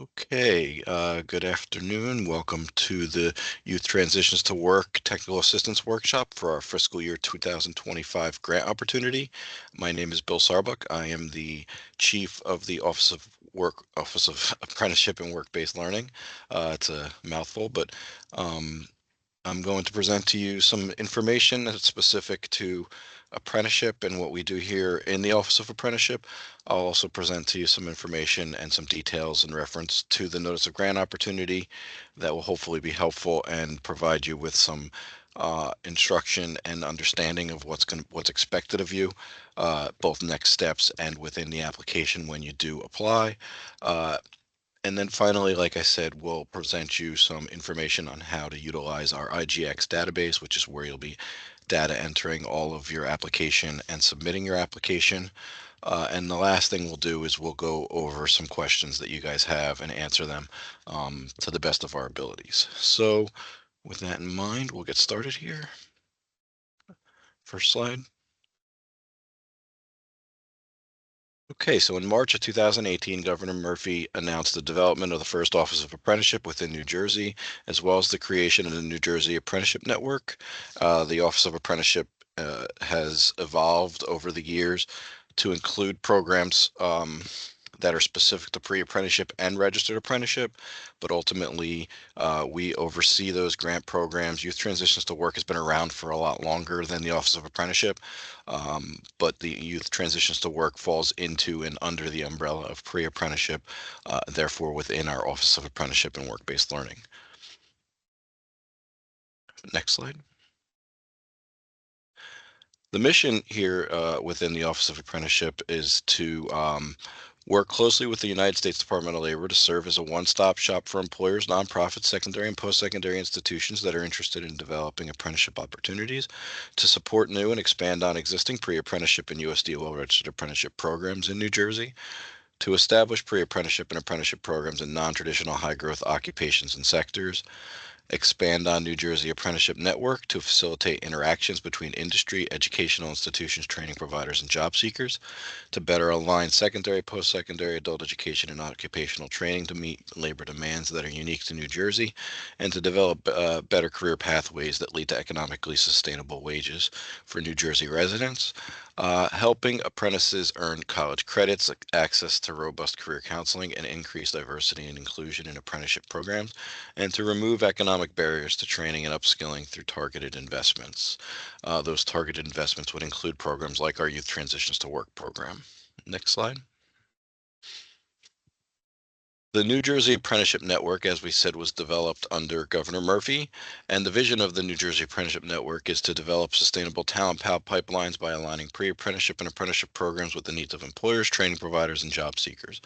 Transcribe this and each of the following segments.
Okay, good afternoon. Welcome to the Youth Transitions to Work Technical Assistance Workshop for our fiscal year 2025 grant opportunity. My name is Bill Sarbuck. I am the Chief of the Office of Apprenticeship and Work-Based Learning. It's a mouthful, but I'm going to present to you some information that's specific to apprenticeship and what we do here in the Office of Apprenticeship. I'll also present to you some information and some details in reference to the Notice of Grant Opportunity that will hopefully be helpful and provide you with some instruction and understanding of what's expected of you, both next steps and within the application when you do apply. And then finally, like I said, we'll present you some information on how to utilize our IGX database, which is where you'll be data entering all of your application and submitting your application. And the last thing we'll do is we'll go over some questions that you guys have and answer them to the best of our abilities. So with that in mind, we'll get started here. First slide. Okay, so in March of 2018, Governor Murphy announced the development of the first Office of Apprenticeship within New Jersey, as well as the creation of the New Jersey Apprenticeship Network. The Office of Apprenticeship has evolved over the years to include programs that are specific to pre-apprenticeship and registered apprenticeship, but ultimately we oversee those grant programs. Youth Transitions to Work has been around for a lot longer than the Office of Apprenticeship, but the Youth Transitions to Work falls into and under the umbrella of pre-apprenticeship, therefore within our Office of Apprenticeship and Work-Based Learning. Next slide. The mission here within the Office of Apprenticeship is to work closely with the United States Department of Labor to serve as a one-stop shop for employers, nonprofits, secondary and post-secondary institutions that are interested in developing apprenticeship opportunities, to support new and expand on existing pre-apprenticeship and USDOL registered apprenticeship programs in New Jersey, to establish pre-apprenticeship and apprenticeship programs in non-traditional high-growth occupations and sectors, expand on New Jersey Apprenticeship Network to facilitate interactions between industry, educational institutions, training providers, and job seekers, to better align secondary, post-secondary, adult education, and occupational training to meet labor demands that are unique to New Jersey, and to develop better career pathways that lead to economically sustainable wages for New Jersey residents, helping apprentices earn college credits, access to robust career counseling, and increase diversity and inclusion in apprenticeship programs, and to remove economic barriers to training and upskilling through targeted investments. Those targeted investments would include programs like our Youth Transitions to Work program. Next slide. The New Jersey Apprenticeship Network, as we said, was developed under Governor Murphy, and the vision of the New Jersey Apprenticeship Network is to develop sustainable talent pipelines by aligning pre-apprenticeship and apprenticeship programs with the needs of employers, training providers, and job seekers.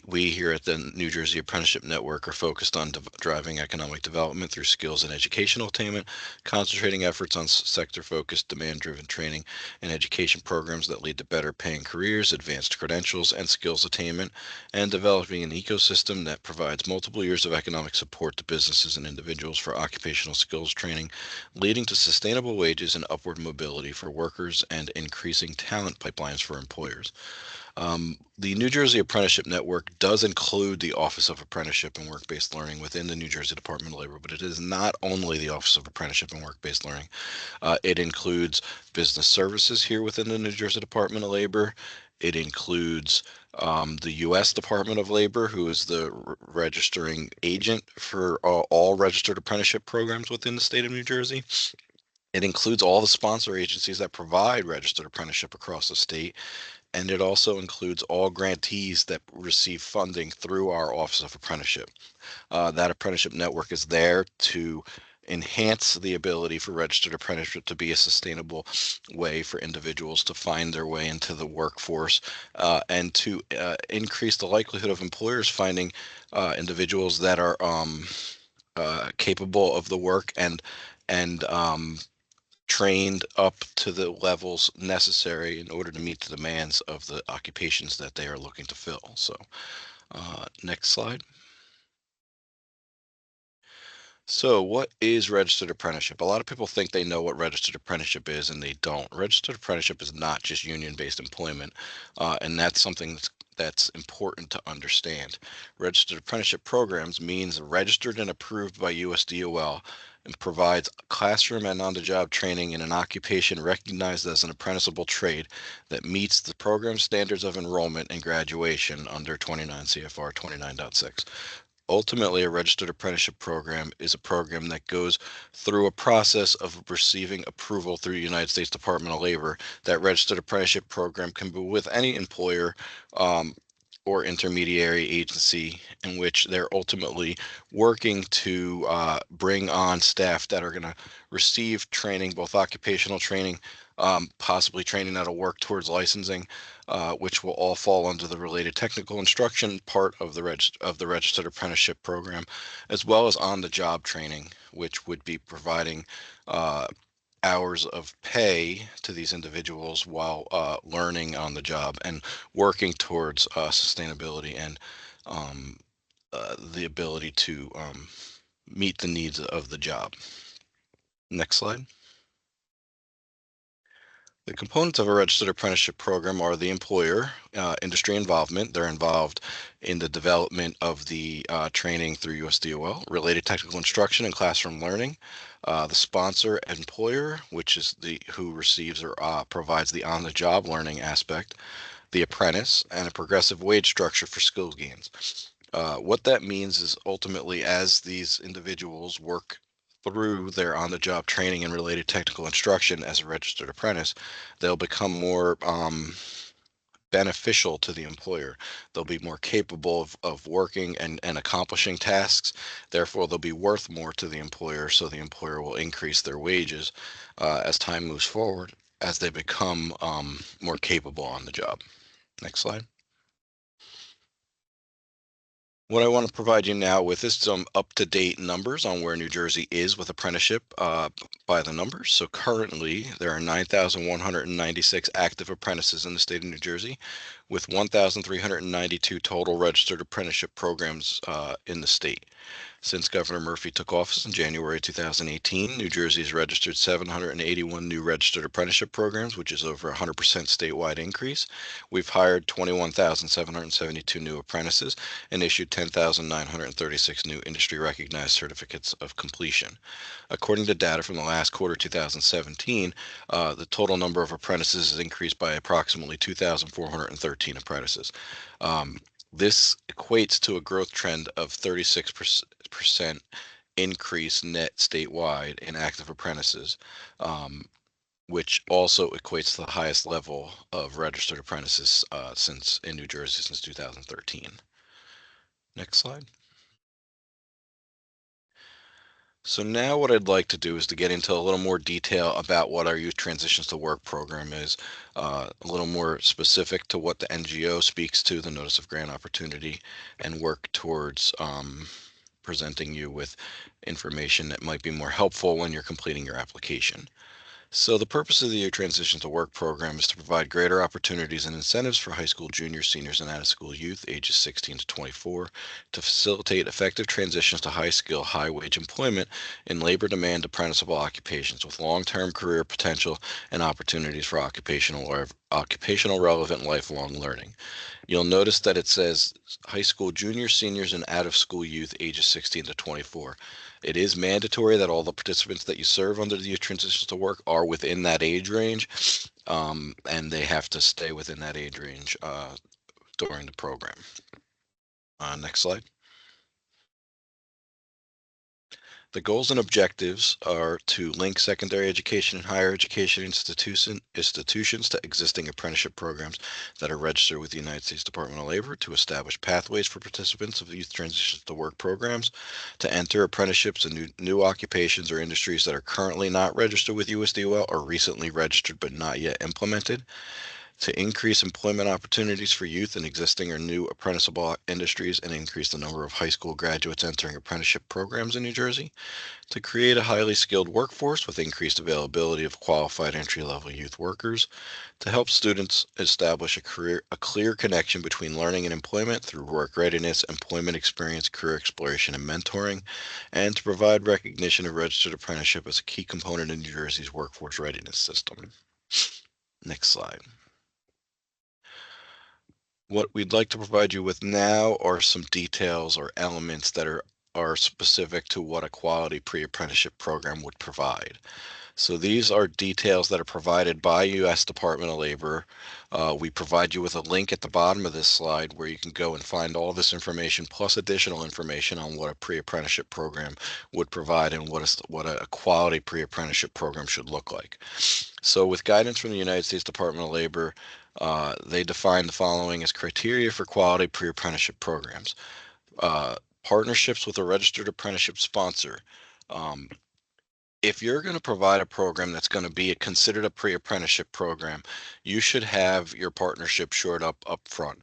We here at the New Jersey Apprenticeship Network are focused on driving economic development through skills and educational attainment, concentrating efforts on sector-focused, demand-driven training and education programs that lead to better paying careers, advanced credentials, and skills attainment, and developing an ecosystem that provides multiple years of economic support to businesses and individuals for occupational skills training, leading to sustainable wages and upward mobility for workers and increasing talent pipelines for employers. The New Jersey Apprenticeship Network does include the Office of Apprenticeship and Work-Based Learning within the New Jersey Department of Labor, but it is not only the Office of Apprenticeship and Work-Based Learning. It includes business services here within the New Jersey Department of Labor. It includes the U.S. Department of Labor, who is the registering agent for all registered apprenticeship programs within the state of New Jersey. It includes all the sponsor agencies that provide registered apprenticeship across the state, and it also includes all grantees that receive funding through our Office of Apprenticeship. That apprenticeship network is there to enhance the ability for registered apprenticeship to be a sustainable way for individuals to find their way into the workforce, and to increase the likelihood of employers finding individuals that are capable of the work and trained up to the levels necessary in order to meet the demands of the occupations that they are looking to fill. So next slide. So what is registered apprenticeship? A lot of people think they know what registered apprenticeship is, and they don't. Registered apprenticeship is not just union-based employment, and that's something that's important to understand. Registered apprenticeship programs means registered and approved by USDOL and provides classroom and on-the-job training in an occupation recognized as an apprenticeable trade that meets the program standards of enrollment and graduation under 29 CFR 29.6. Ultimately, a registered apprenticeship program is a program that goes through a process of receiving approval through the United States Department of Labor. That registered apprenticeship program can be with any employer um, or intermediary agency in which they're ultimately working to bring on staff that are going to receive training, both occupational training, possibly training that'll work towards licensing, which will all fall under the related technical instruction part of the registered apprenticeship program, as well as on-the-job training, which would be providing uh, hours of pay to these individuals while learning on the job and working towards sustainability and the ability to meet the needs of the job. Next slide. The components of a registered apprenticeship program are the employer, industry involvement. They're involved in the development of the training through USDOL, related technical instruction and classroom learning. The sponsor employer, which is the who receives or provides the on-the-job learning aspect. The apprentice, and a progressive wage structure for skill gains. What that means is ultimately as these individuals work through their on-the-job training and related technical instruction as a registered apprentice, they'll become more beneficial to the employer. They'll be more capable of working and accomplishing tasks. Therefore, they'll be worth more to the employer, so the employer will increase their wages as time moves forward as they become more capable on the job. Next slide. What I want to provide you now with is some up-to-date numbers on where New Jersey is with apprenticeship by the numbers. So currently, there are 9,196 active apprentices in the state of New Jersey, with 1,392 total registered apprenticeship programs in the state. Since Governor Murphy took office in January 2018, New Jersey has registered 781 new registered apprenticeship programs, which is over 100% statewide increase. We've hired 21,772 new apprentices and issued 10,936 new industry recognized certificates of completion. According to data from the last quarter 2017, the total number of apprentices has increased by approximately 2,413 apprentices. This equates to a growth trend of 36% increase net statewide in active apprentices, which also equates to the highest level of registered apprentices since in New Jersey since 2013. Next slide. So now what I'd like to do is to get into a little more detail about what our Youth Transitions to Work program is, a little more specific to what the NGO speaks to, the Notice of Grant Opportunity, and work towards presenting you with information that might be more helpful when you're completing your application. So the purpose of the Youth Transition to Work program is to provide greater opportunities and incentives for high school juniors, seniors, and out-of-school youth ages 16 to 24 to facilitate effective transitions to high-skill, high-wage employment in labor-demand apprenticeable occupations with long-term career potential and opportunities for occupational relevant lifelong learning. You'll notice that it says high school juniors, seniors, and out-of-school youth ages 16 to 24. It is mandatory that all the participants that you serve under the Youth Transitions to Work are within that age range, and they have to stay within that age range during the program. Next slide. The goals and objectives are to link secondary education and higher education institutions to existing apprenticeship programs that are registered with the United States Department of Labor, to establish pathways for participants of the Youth Transitions to Work programs, to enter apprenticeships in new occupations or industries that are currently not registered with USDOL or recently registered but not yet implemented, to increase employment opportunities for youth in existing or new apprenticeable industries and increase the number of high school graduates entering apprenticeship programs in New Jersey, to create a highly skilled workforce with increased availability of qualified entry-level youth workers, to help students establish a clear connection between learning and employment through work readiness, employment experience, career exploration, and mentoring, and to provide recognition of registered apprenticeship as a key component in New Jersey's workforce readiness system. Next slide. What we'd like to provide you with now are some details or elements that are specific to what a quality pre-apprenticeship program would provide. So these are details that are provided by U.S. Department of Labor. We provide you with a link at the bottom of this slide where you can go and find all this information plus additional information on what a pre-apprenticeship program would provide and what a quality pre-apprenticeship program should look like. So with guidance from the United States Department of Labor, they define the following as criteria for quality pre-apprenticeship programs. Uh, Partnerships with a registered apprenticeship sponsor. Um, if you're going to provide a program that's going to be considered a pre-apprenticeship program, you should have your partnership shored up front.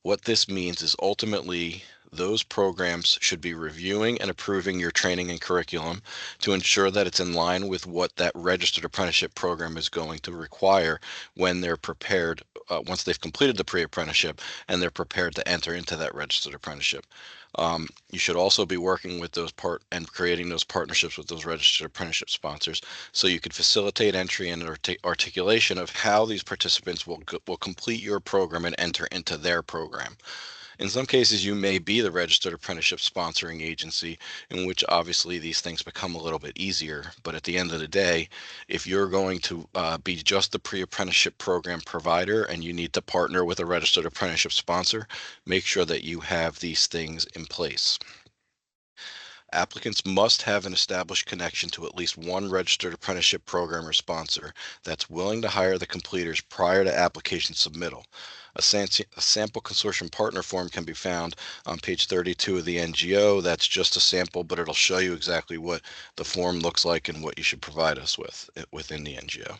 What this means is ultimately those programs should be reviewing and approving your training and curriculum to ensure that it's in line with what that registered apprenticeship program is going to require when they're prepared, once they've completed the pre-apprenticeship and they're prepared to enter into that registered apprenticeship. You should also be working with those and creating those partnerships with those registered apprenticeship sponsors so you could facilitate entry and articulation of how these participants will complete your program and enter into their program. In some cases, you may be the registered apprenticeship sponsoring agency, in which obviously these things become a little bit easier. But at the end of the day, if you're going to be just the pre-apprenticeship program provider and you need to partner with a registered apprenticeship sponsor, make sure that you have these things in place. Applicants must have an established connection to at least one registered apprenticeship program or sponsor that's willing to hire the completers prior to application submittal. A sample consortium partner form can be found on page 32 of the NGO. That's just a sample, but it'll show you exactly what the form looks like and what you should provide us with within the NGO.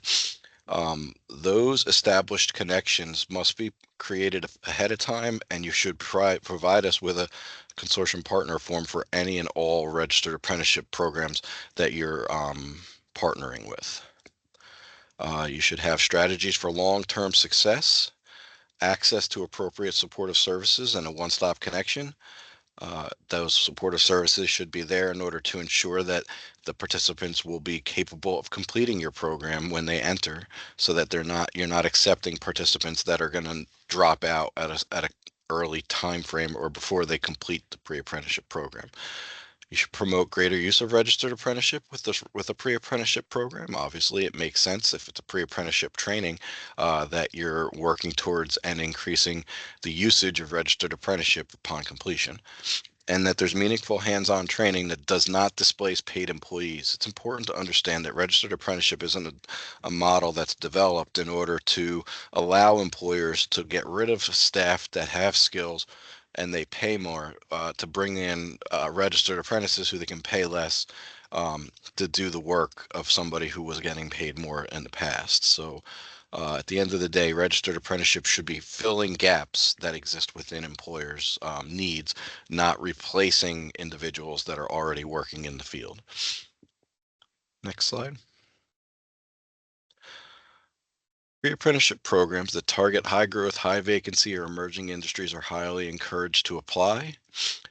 Those established connections must be created ahead of time, and you should provide us with a consortium partner form for any and all registered apprenticeship programs that you're partnering with. You should have strategies for long-term success, access to appropriate supportive services, and a one-stop connection. Those supportive services should be there in order to ensure that the participants will be capable of completing your program when they enter, so that you're not accepting participants that are going to drop out at a early time frame or before they complete the pre-apprenticeship program. You should promote greater use of registered apprenticeship with a pre-apprenticeship program. Obviously, it makes sense if it's a pre-apprenticeship training that you're working towards and increasing the usage of registered apprenticeship upon completion, and that there's meaningful hands-on training that does not displace paid employees. It's important to understand that registered apprenticeship isn't a model that's developed in order to allow employers to get rid of staff that have skills and they pay more to bring in registered apprentices who they can pay less to do the work of somebody who was getting paid more in the past. So at the end of the day, registered apprenticeship should be filling gaps that exist within employers' needs, not replacing individuals that are already working in the field. Next slide. Pre-apprenticeship programs that target high growth, high vacancy, or emerging industries are highly encouraged to apply.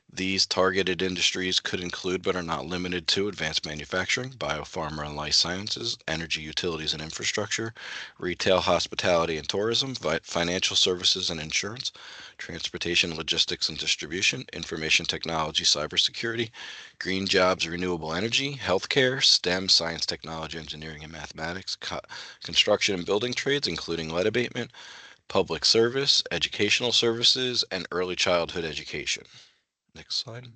These targeted industries could include, but are not limited to, advanced manufacturing, biopharma and life sciences, energy, utilities and infrastructure, retail, hospitality and tourism, financial services and insurance, transportation, logistics and distribution, information technology, cybersecurity, green jobs, renewable energy, healthcare, STEM, science, technology, engineering and mathematics, construction and building trades, including lead abatement, public service, educational services, and early childhood education. Next slide.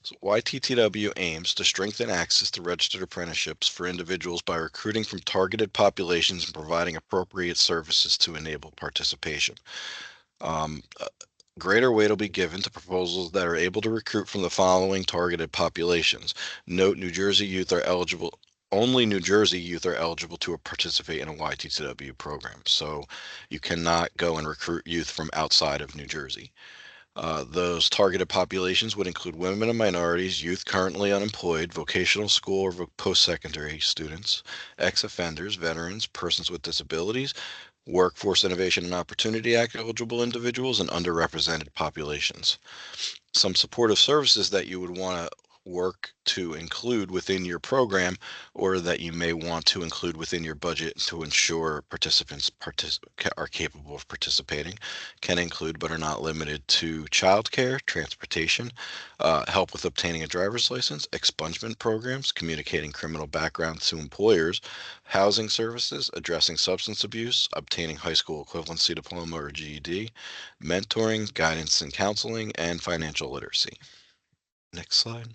So YTTW aims to strengthen access to registered apprenticeships for individuals by recruiting from targeted populations and providing appropriate services to enable participation. Greater weight will be given to proposals that are able to recruit from the following targeted populations. Note, New Jersey youth are eligible. Only New Jersey youth are eligible to participate in a YTTW program. So you cannot go and recruit youth from outside of New Jersey. Those targeted populations would include women and minorities, youth currently unemployed, vocational school or post-secondary students, ex-offenders, veterans, persons with disabilities, Workforce Innovation and Opportunity Act eligible individuals, and underrepresented populations. Some supportive services that you would want to work to include within your program, or that you may want to include within your budget to ensure participants are capable of participating, can include but are not limited to childcare, transportation, help with obtaining a driver's license, expungement programs, communicating criminal backgrounds to employers, housing services, addressing substance abuse, obtaining high school equivalency diploma or GED, mentoring, guidance and counseling, and financial literacy. Next slide.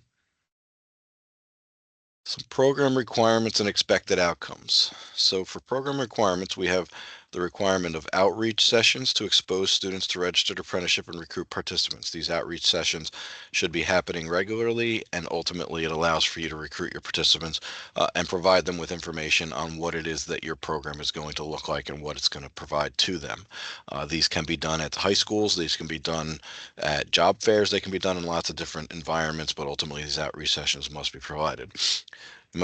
Some program requirements and expected outcomes. So for program requirements, we have the requirement of outreach sessions to expose students to registered apprenticeship and recruit participants. These outreach sessions should be happening regularly, and ultimately it allows for you to recruit your participants and provide them with information on what it is that your program is going to look like and what it's going to provide to them. These can be done at high schools, these can be done at job fairs, they can be done in lots of different environments, but ultimately these outreach sessions must be provided. You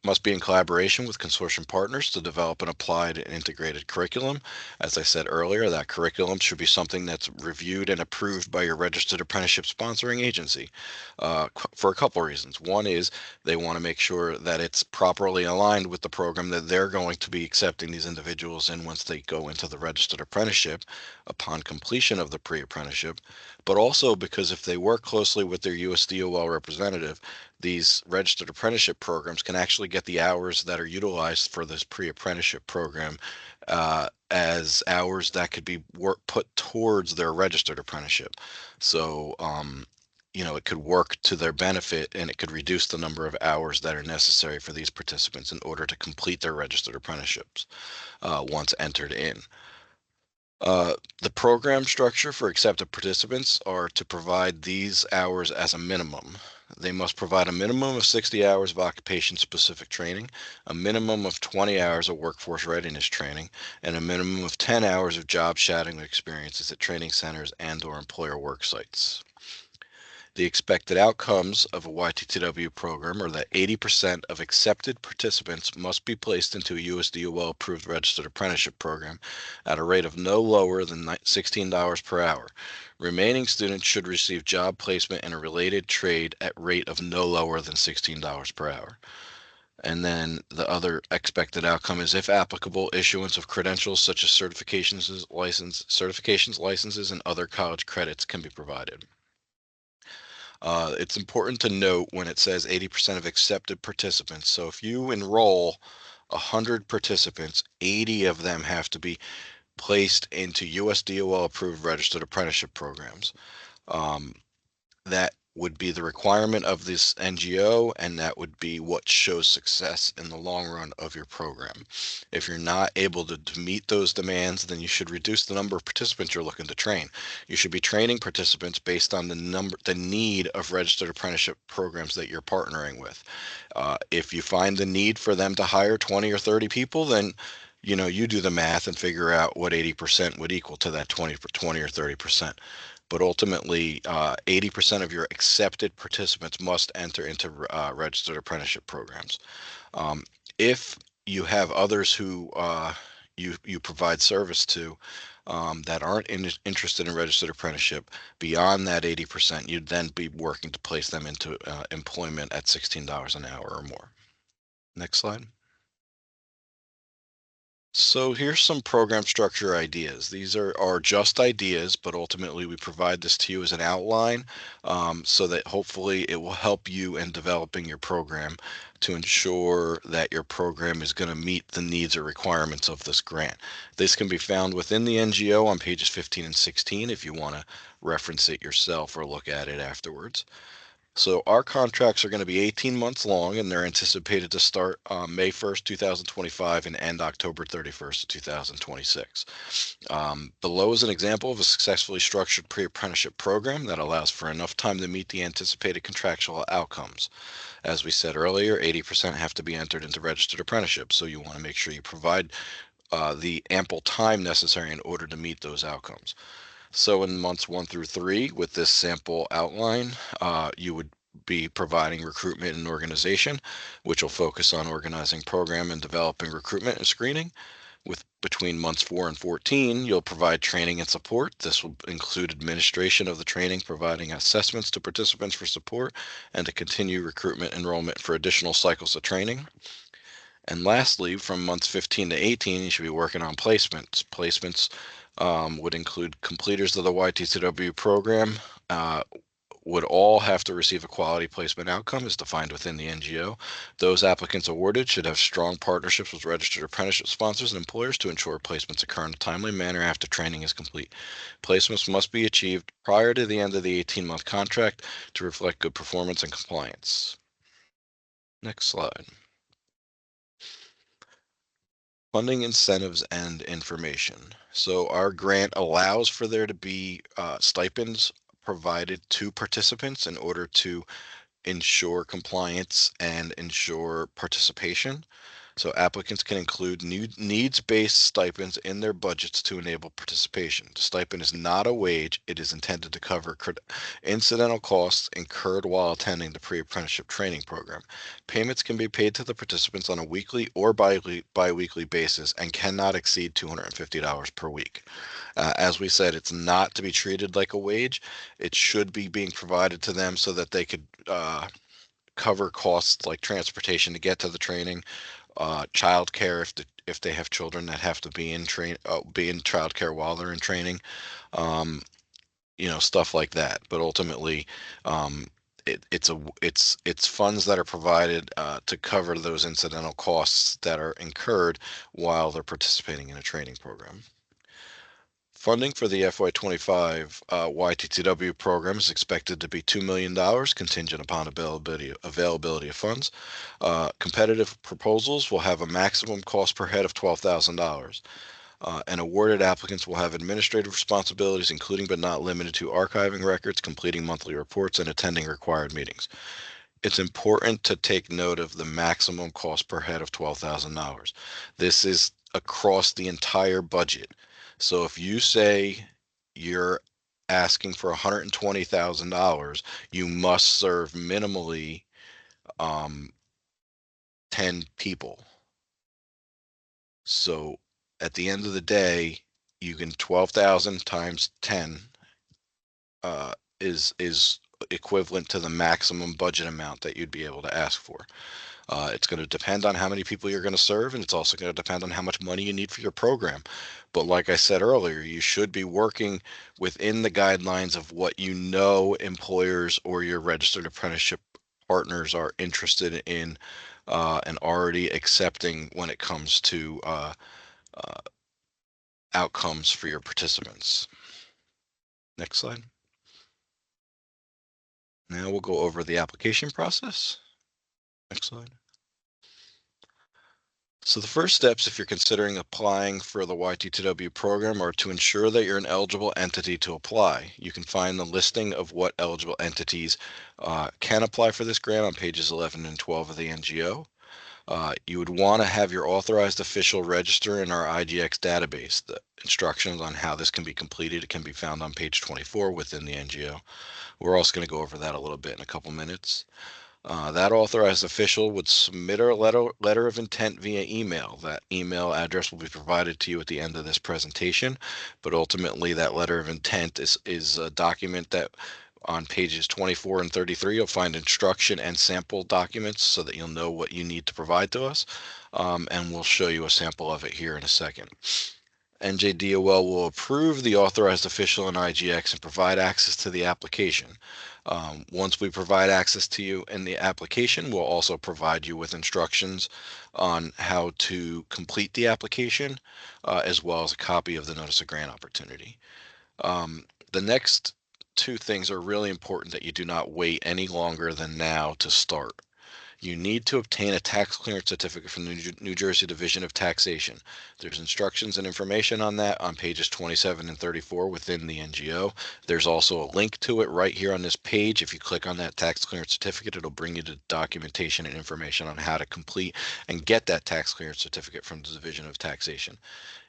must be in collaboration with consortium partners to develop an applied and integrated curriculum. As I said earlier, that curriculum should be something that's reviewed and approved by your registered apprenticeship sponsoring agency for a couple reasons. One is they want to make sure that it's properly aligned with the program that they're going to be accepting these individuals in once they go into the registered apprenticeship upon completion of the pre-apprenticeship, but also because if they work closely with their USDOL representative, these registered apprenticeship programs can actually get the hours that are utilized for this pre-apprenticeship program as hours that could be put towards their registered apprenticeship. So, it could work to their benefit, and it could reduce the number of hours that are necessary for these participants in order to complete their registered apprenticeships once entered in. The program structure for accepted participants are to provide these hours as a minimum. They must provide a minimum of 60 hours of occupation-specific training, a minimum of 20 hours of workforce readiness training, and a minimum of 10 hours of job shadowing experiences at training centers and/or employer work sites. The expected outcomes of a YTTW program are that 80% of accepted participants must be placed into a USDOL approved registered apprenticeship program at a rate of no lower than $16 per hour. Remaining students should receive job placement in a related trade at rate of no lower than $16 per hour. And then the other expected outcome is, if applicable, issuance of credentials such as certifications, licenses, and other college credits can be provided. It's important to note when it says 80% of accepted participants. So if you enroll 100 participants, 80 of them have to be placed into USDOL approved registered apprenticeship programs. That would be the requirement of this NGO, and that would be what shows success in the long run of your program. If you're not able to meet those demands, then you should reduce the number of participants you're looking to train. You should be training participants based on the need of registered apprenticeship programs that you're partnering with. If you find the need for them to hire 20 or 30 people, then you do the math and figure out what 80% would equal to that 20 or 30%. But ultimately, 80% of your accepted participants must enter into registered apprenticeship programs. If you have others who you provide service to that aren't interested in registered apprenticeship beyond that 80%, you'd then be working to place them into employment at $16 an hour or more. Next slide. So here's some program structure ideas. These are just ideas, but ultimately we provide this to you as an outline so that hopefully it will help you in developing your program to ensure that your program is going to meet the needs or requirements of this grant. This can be found within the NGO on pages 15 and 16 if you want to reference it yourself or look at it afterwards. So our contracts are going to be 18 months long, and they're anticipated to start May 1st, 2025 and end October 31st, 2026. Below is an example of a successfully structured pre-apprenticeship program that allows for enough time to meet the anticipated contractual outcomes. As we said earlier, 80% have to be entered into registered apprenticeship, so you want to make sure you provide the ample time necessary in order to meet those outcomes. So in months 1 through 3, with this sample outline, you would be providing recruitment and organization, which will focus on organizing program and developing recruitment and screening. With between months 4 and 14, you'll provide training and support. This will include administration of the training, providing assessments to participants for support, and to continue recruitment enrollment for additional cycles of training. And lastly, from months 15 to 18, you should be working on placements. Placements would include completers of the YTTW program, would all have to receive a quality placement outcome as defined within the NGO. Those applicants awarded should have strong partnerships with registered apprenticeship sponsors and employers to ensure placements occur in a timely manner after training is complete. Placements must be achieved prior to the end of the 18-month contract to reflect good performance and compliance. Next slide. Funding, incentives, and information. So our grant allows for there to be stipends provided to participants in order to ensure compliance and ensure participation. So applicants can include new needs-based stipends in their budgets to enable participation. The stipend is not a wage. It is intended to cover incidental costs incurred while attending the pre-apprenticeship training program. Payments can be paid to the participants on a weekly or bi-weekly basis and cannot exceed $250 per week. As we said, it's not to be treated like a wage. It should be being provided to them so that they could cover costs like transportation to get to the training, childcare if they have children that have to be in childcare while they're in training, um, stuff like that. But ultimately, it's funds that are provided to cover those incidental costs that are incurred while they're participating in a training program. Funding for the FY25 YTTW program is expected to be $2 million, contingent upon availability of funds. Competitive proposals will have a maximum cost per head of $12,000. And awarded applicants will have administrative responsibilities, including but not limited to archiving records, completing monthly reports, and attending required meetings. It's important to take note of the maximum cost per head of $12,000. This is across the entire budget. So if you say you're asking for $120,000, you must serve minimally 10 people. So at the end of the day, you can 12,000 times 10 is equivalent to the maximum budget amount that you'd be able to ask for. It's going to depend on how many people you're going to serve, and it's also going to depend on how much money you need for your program. But like I said earlier, you should be working within the guidelines of what employers or your registered apprenticeship partners are interested in and already accepting when it comes to outcomes for your participants. Next slide. Now we'll go over the application process. Next slide. So the first steps, if you're considering applying for the YTTW program, are to ensure that you're an eligible entity to apply. You can find the listing of what eligible entities can apply for this grant on pages 11 and 12 of the NGO. You would want to have your authorized official register in our IGX database. The instructions on how this can be completed can be found on page 24 within the NGO. We're also going to go over that a little bit in a couple minutes. That authorized official would submit a letter of intent via email. That email address will be provided to you at the end of this presentation, but ultimately that letter of intent is a document that on pages 24 and 33 you'll find instruction and sample documents so that you'll know what you need to provide to us, and we'll show you a sample of it here in a second. NJDOL will approve the authorized official in IGX and provide access to the application. Once we provide access to you in the application, we'll also provide you with instructions on how to complete the application, as well as a copy of the notice of grant opportunity. The next two things are really important that you do not wait any longer than now to start. You need to obtain a tax clearance certificate from the New Jersey Division of Taxation. There's instructions and information on that on pages 27 and 34 within the NGO. There's also a link to it right here on this page. If you click on that tax clearance certificate, it'll bring you to documentation and information on how to complete and get that tax clearance certificate from the Division of Taxation.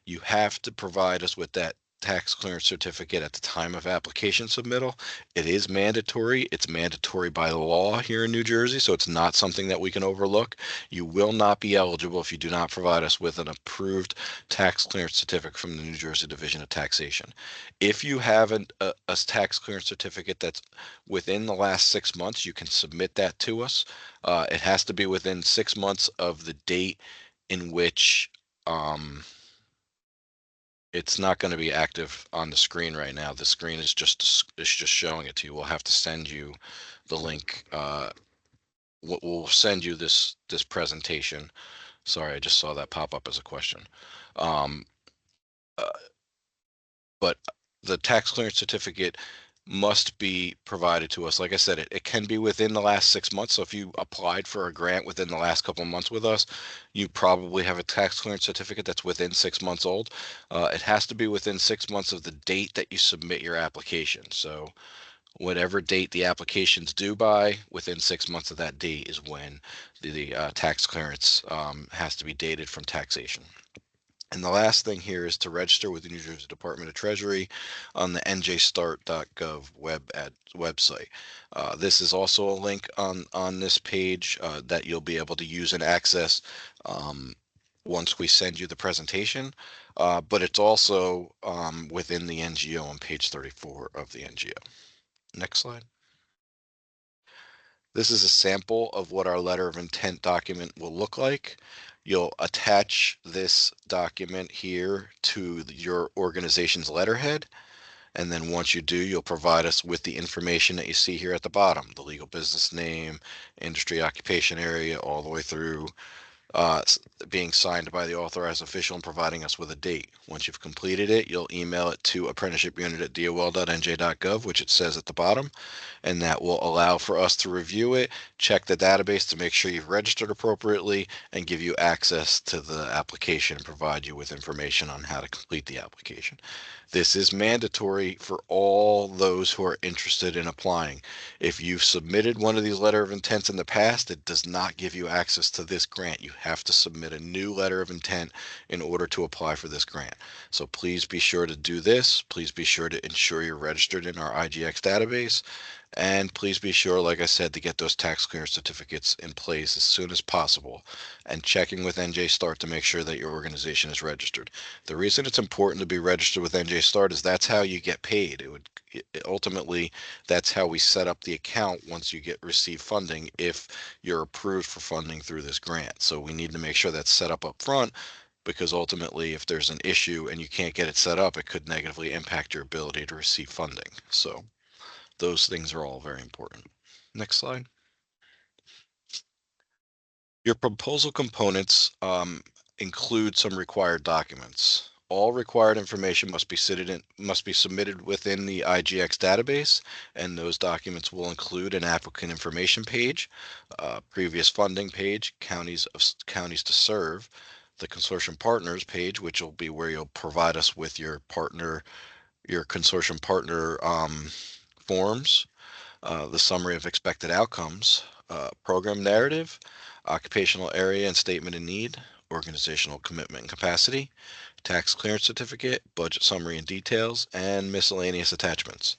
You have to provide us with that tax clearance certificate at the time of application submittal. It is mandatory. It's mandatory by law here in New Jersey, so it's not something that we can overlook. You will not be eligible if you do not provide us with an approved tax clearance certificate from the New Jersey Division of Taxation. If you have a tax clearance certificate that's within the last 6 months, you can submit that to us. It has to be within 6 months of the date in which um, it's not going to be active on the screen right now. The screen is just showing it to you. We'll have to send you the link. We'll send you this presentation. Sorry, I just saw that pop up as a question. Um, uh, but the tax clearance certificate must be provided to us. Like I said, it can be within the last 6 months. So if you applied for a grant within the last couple of months with us, you probably have a tax clearance certificate that's within 6 months old. It has to be within 6 months of the date that you submit your application. So whatever date the application's due by, within 6 months of that date is when the tax clearance has to be dated from taxation. And the last thing here is to register with the New Jersey Department of Treasury on the njstart.gov website. This is also a link on this page that you'll be able to use and access once we send you the presentation. But it's also within the NGO on page 34 of the NGO. Next slide. This is a sample of what our letter of intent document will look like. You'll attach this document here to your organization's letterhead. And then once you do, you'll provide us with the information that you see here at the bottom, the legal business name, industry occupation area, all the way through uh, being signed by the authorized official and providing us with a date. Once you've completed it, you'll email it to apprenticeshipunit@dol.nj.gov, which it says at the bottom, and that will allow for us to review it, check the database to make sure you've registered appropriately, and give you access to the application and provide you with information on how to complete the application. This is mandatory for all those who are interested in applying. If you've submitted one of these letter of intents in the past, it does not give you access to this grant. You have to submit a new letter of intent in order to apply for this grant. So please be sure to do this. Please be sure to ensure you're registered in our IGX database. And please be sure, like I said, to get those tax clearance certificates in place as soon as possible and checking with NJ Start to make sure that your organization is registered. The reason it's important to be registered with NJ Start is that's how you get paid. Ultimately, that's how we set up the account once you receive funding if you're approved for funding through this grant. So we need to make sure that's set up front, because ultimately if there's an issue and you can't get it set up, it could negatively impact your ability to receive funding. So those things are all very important. Next slide. Your proposal components include some required documents. All required information must be submitted within the IGX database, and those documents will include an applicant information page, previous funding page, counties to serve, the consortium partners page, which will be where you'll provide us with your consortium partner forms, the summary of expected outcomes, program narrative, occupational area and statement of need, organizational commitment and capacity, tax clearance certificate, budget summary and details, and miscellaneous attachments.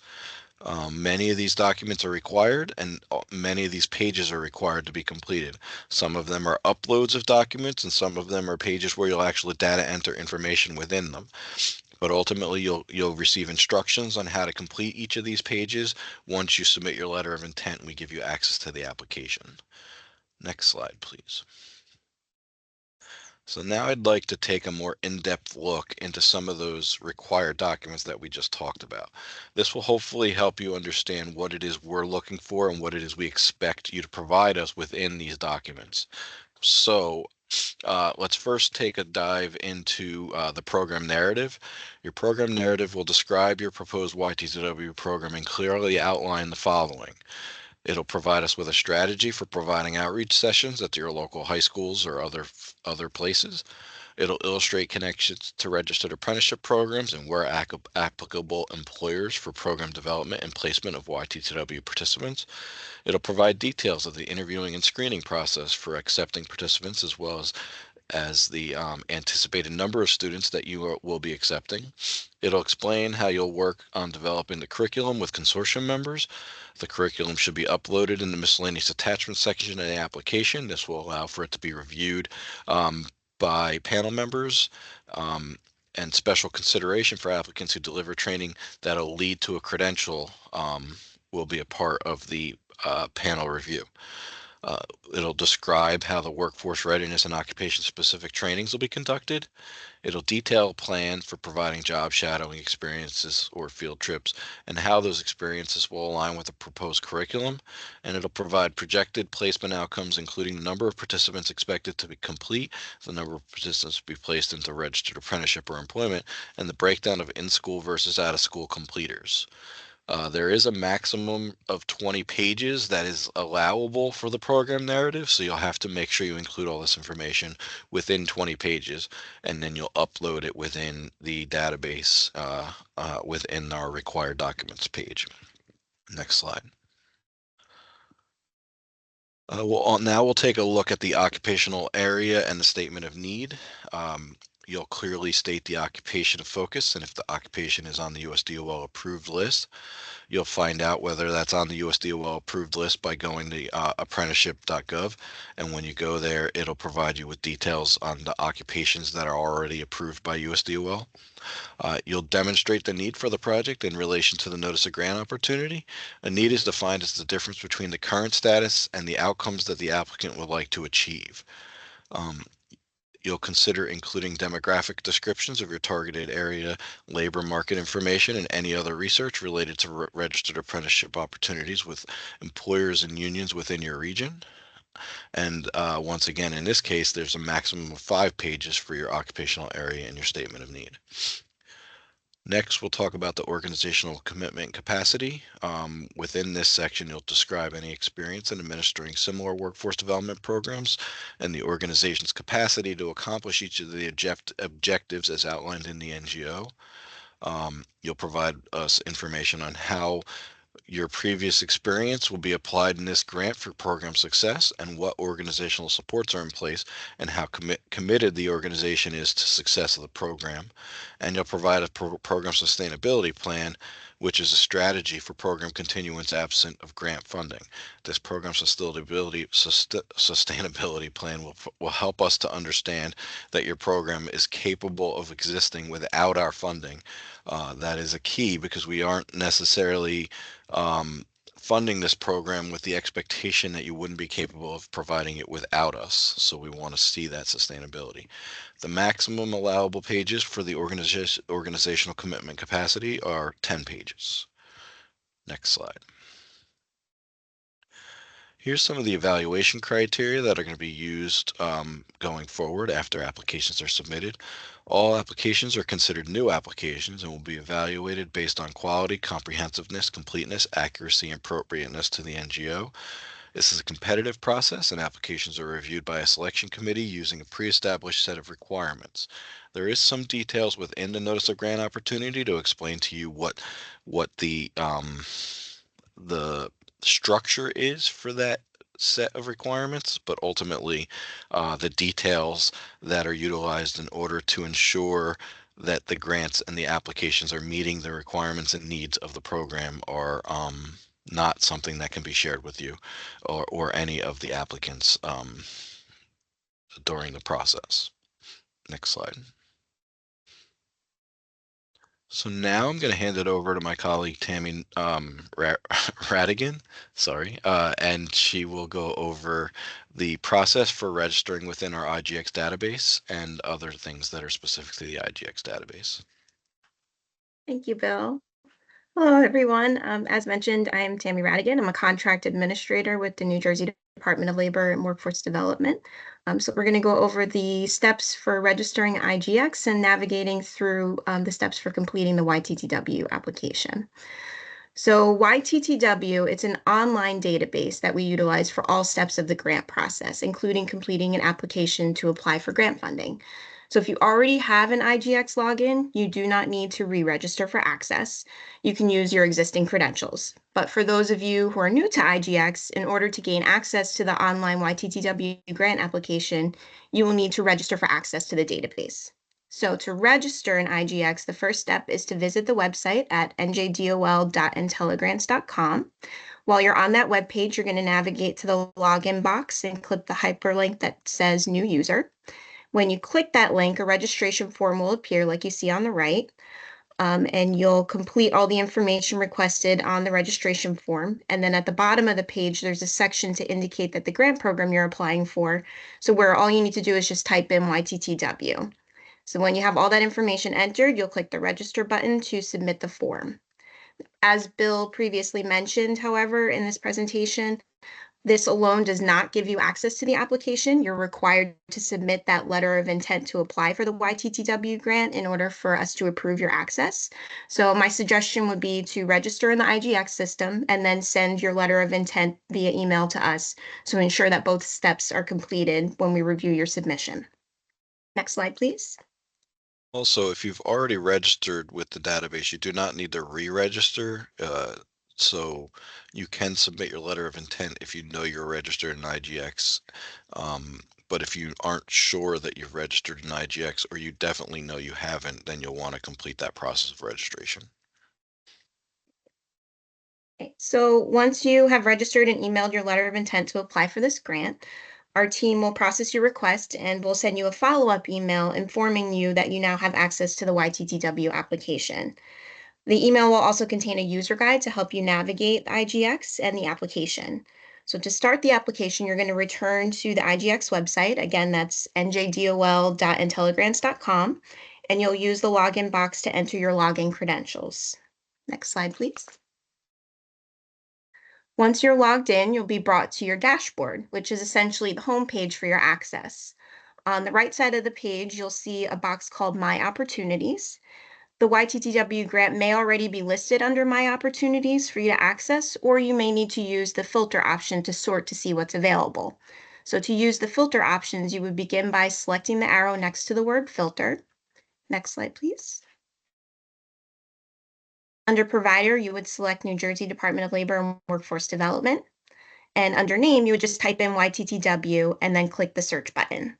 Many of these documents are required, and many of these pages are required to be completed. Some of them are uploads of documents, and some of them are pages where you'll actually data enter information within them. But ultimately, you'll receive instructions on how to complete each of these pages once you submit your letter of intent and we give you access to the application. Next slide, please. So now I'd like to take a more in-depth look into some of those required documents that we just talked about. This will hopefully help you understand what it is we're looking for and what it is we expect you to provide us within these documents. So let's first take a dive into the program narrative. Your program narrative will describe your proposed YTTW program and clearly outline the following. It'll provide us with a strategy for providing outreach sessions at your local high schools or other places. It'll illustrate connections to registered apprenticeship programs and where applicable employers for program development and placement of YTTW participants. It'll provide details of the interviewing and screening process for accepting participants, as well as as the anticipated number of students that you will be accepting. It'll explain how you'll work on developing the curriculum with consortium members. The curriculum should be uploaded in the miscellaneous attachment section of the application. This will allow for it to be reviewed by panel members, and special consideration for applicants who deliver training that'll lead to a credential will be a part of the panel review. Uh, It'll describe how the workforce readiness and occupation-specific trainings will be conducted. It'll detail plans for providing job shadowing experiences or field trips and how those experiences will align with the proposed curriculum. And it'll provide projected placement outcomes, including the number of participants expected to be complete, the number of participants to be placed into registered apprenticeship or employment, and the breakdown of in-school versus out-of-school completers. There is a maximum of 20 pages that is allowable for the program narrative, so you'll have to make sure you include all this information within 20 pages, and then you'll upload it within the database within our required documents page. Next slide. Now we'll take a look at the occupational area and the statement of need. You'll clearly state the occupation of focus, and if the occupation is on the USDOL approved list, you'll find out whether that's on the USDOL approved list by going to apprenticeship.gov. And when you go there, it'll provide you with details on the occupations that are already approved by USDOL. You'll demonstrate the need for the project in relation to the notice of grant opportunity. A need is defined as the difference between the current status and the outcomes that the applicant would like to achieve. You'll consider including demographic descriptions of your targeted area, labor market information, and any other research related to registered apprenticeship opportunities with employers and unions within your region. And once again, in this case, there's a maximum of 5 pages for your occupational area and your statement of need. Next, we'll talk about the organizational commitment and capacity. Within this section, you'll describe any experience in administering similar workforce development programs and the organization's capacity to accomplish each of the objectives as outlined in the NGO. You'll provide us information on how your previous experience will be applied in this grant for program success and what organizational supports are in place and how committed the organization is to success of the program. And you'll provide a program sustainability plan, which is a strategy for program continuance absent of grant funding. This program sustainability plan will help us to understand that your program is capable of existing without our funding. That is a key because we aren't necessarily funding this program with the expectation that you wouldn't be capable of providing it without us. So we want to see that sustainability. The maximum allowable pages for the organizational commitment capacity are 10 pages. Next slide. Here's some of the evaluation criteria that are going to be used going forward after applications are submitted. All applications are considered new applications and will be evaluated based on quality, comprehensiveness, completeness, accuracy, and appropriateness to the NGO. This is a competitive process and applications are reviewed by a selection committee using a pre-established set of requirements. There is some details within the notice of grant opportunity to explain to you what the structure is for that set of requirements, but ultimately the details that are utilized in order to ensure that the grants and the applications are meeting the requirements and needs of the program are not something that can be shared with you or any of the applicants during the process. Next slide. So now I'm going to hand it over to my colleague Tammy Radigan, and she will go over the process for registering within our IGX database and other things that are specific to the IGX database. Thank you, Bill. Hello, everyone. As mentioned, I am Tammy Radigan. I'm a contract administrator with the New Jersey Department of Labor and Workforce Development. So we're going to go over the steps for registering IGX and navigating through the steps for completing the YTTW application. So YTTW, it's an online database that we utilize for all steps of the grant process, including completing an application to apply for grant funding. So if you already have an IGX login, you do not need to re-register for access. You can use your existing credentials. But for those of you who are new to IGX, in order to gain access to the online YTTW grant application, you will need to register for access to the database. So to register in IGX, the first step is to visit the website at njdol.intelligrants.com. While you're on that webpage, you're going to navigate to the login box and click the hyperlink that says New User. When you click that link, a registration form will appear like you see on the right, and you'll complete all the information requested on the registration form. And then at the bottom of the page, there's a section to indicate that the grant program you're applying for. So where all you need to do is just type in YTTW. So when you have all that information entered, you'll click the register button to submit the form. As Bill previously mentioned, however, in this presentation, this alone does not give you access to the application. You're required to submit that letter of intent to apply for the YTTW grant in order for us to approve your access. So my suggestion would be to register in the IGX system and then send your letter of intent via email to us to ensure that both steps are completed when we review your submission. Next slide, please. Also, if you've already registered with the database, you do not need to re-register. So you can submit your letter of intent if you know you're registered in IGX. But if you aren't sure that you've registered in IGX, or you definitely know you haven't, then you'll want to complete that process of registration. Okay, so once you have registered and emailed your letter of intent to apply for this grant, our team will process your request and will send you a follow-up email informing you that you now have access to the YTTW application. The email will also contain a user guide to help you navigate IGX and the application. So to start the application, you're going to return to the IGX website. Again, that's njdol.intelligrants.com, and you'll use the login box to enter your login credentials. Next slide, please. Once you're logged in, you'll be brought to your dashboard, which is essentially the home page for your access. On the right side of the page, you'll see a box called My Opportunities. The YTTW grant may already be listed under My Opportunities for you to access, or you may need to use the filter option to sort to see what's available. So to use the filter options, you would begin by selecting the arrow next to the word filter. Next slide, please. Under provider, you would select New Jersey Department of Labor and Workforce Development. And under name, you would just type in YTTW and then click the search button.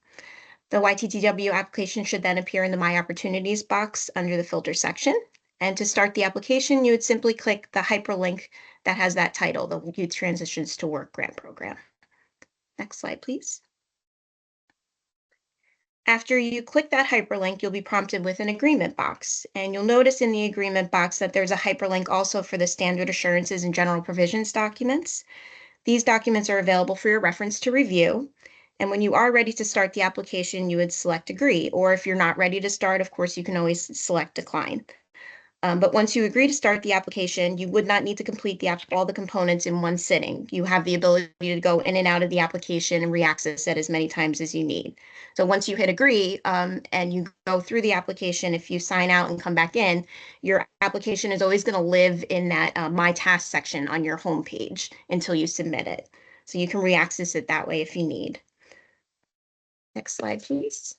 The YTTW application should then appear in the My Opportunities box under the filter section. And to start the application, you would simply click the hyperlink that has that title, the Youth Transitions to Work Grant Program. Next slide, please. After you click that hyperlink, you'll be prompted with an agreement box. And you'll notice in the agreement box that there's a hyperlink also for the standard assurances and general provisions documents. These documents are available for your reference to review. And when you are ready to start the application, you would select agree. Or if you're not ready to start, of course, you can always select decline. But once you agree to start the application, you would not need to complete all the components in one sitting. You have the ability to go in and out of the application and re-access it as many times as you need. So once you hit agree and you go through the application, if you sign out and come back in, your application is always going to live in that My Task section on your home page until you submit it. So you can re-access it that way if you need. Next slide, please.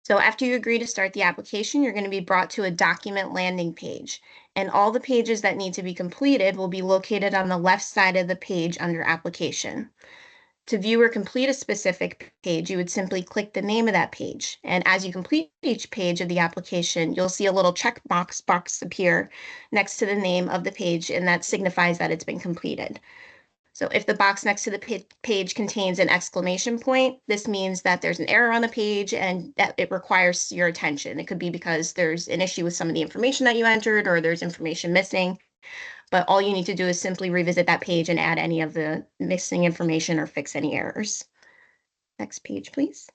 So after you agree to start the application, you're going to be brought to a document landing page, and all the pages that need to be completed will be located on the left side of the page under application. To view or complete a specific page, you would simply click the name of that page. And as you complete each page of the application, you'll see a little checkbox box appear next to the name of the page, and that signifies that it's been completed. So if the box next to the page contains an exclamation point, this means that there's an error on the page and that it requires your attention. It could be because there's an issue with some of the information that you entered or there's information missing. But all you need to do is simply revisit that page and add any of the missing information or fix any errors. Next page, please.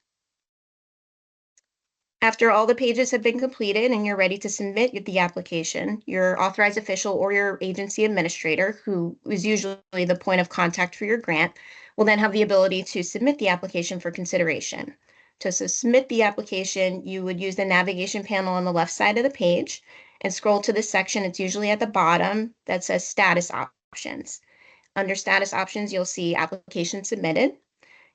After all the pages have been completed and you're ready to submit the application, your authorized official or your agency administrator, who is usually the point of contact for your grant, will then have the ability to submit the application for consideration. To submit the application, you would use the navigation panel on the left side of the page and scroll to the section, it's usually at the bottom, that says Status Options. Under Status Options, you'll see Application Submitted.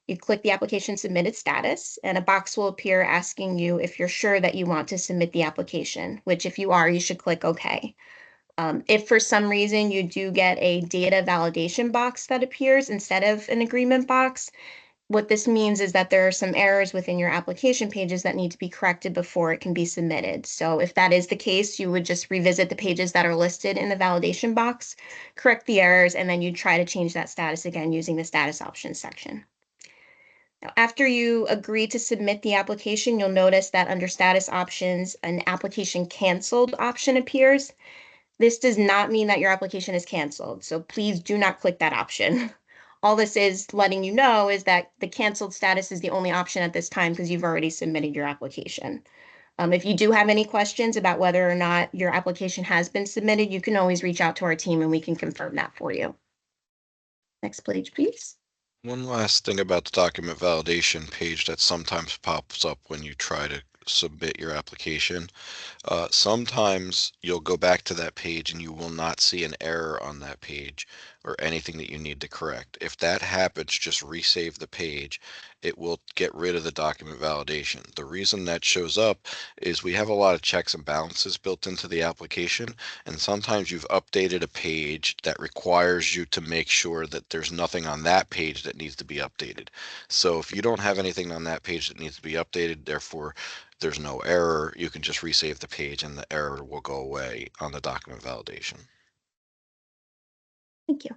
You click the application submitted status, and a box will appear asking you if you're sure that you want to submit the application, which if you are, you should click OK. If for some reason you do get a data validation box that appears instead of an agreement box, what this means is that there are some errors within your application pages that need to be corrected before it can be submitted. So if that is the case, you would just revisit the pages that are listed in the validation box, correct the errors, and then you try to change that status again using the status options section. Now, after you agree to submit the application, you'll notice that under status options, an application canceled option appears. This does not mean that your application is canceled, so please do not click that option. All this is letting you know is that the canceled status is the only option at this time because you've already submitted your application. If you do have any questions about whether or not your application has been submitted, you can always reach out to our team and we can confirm that for you. Next page, please. One last thing about the document validation page that sometimes pops up when you try to submit your application. Sometimes you'll go back to that page and you will not see an error on that page or anything that you need to correct. If that happens, just resave the page. It will get rid of the document validation. The reason that shows up is we have a lot of checks and balances built into the application, and sometimes you've updated a page that requires you to make sure that there's nothing on that page that needs to be updated. So if you don't have anything on that page that needs to be updated, therefore there's no error, you can just resave the page and the error will go away on the document validation. Thank you.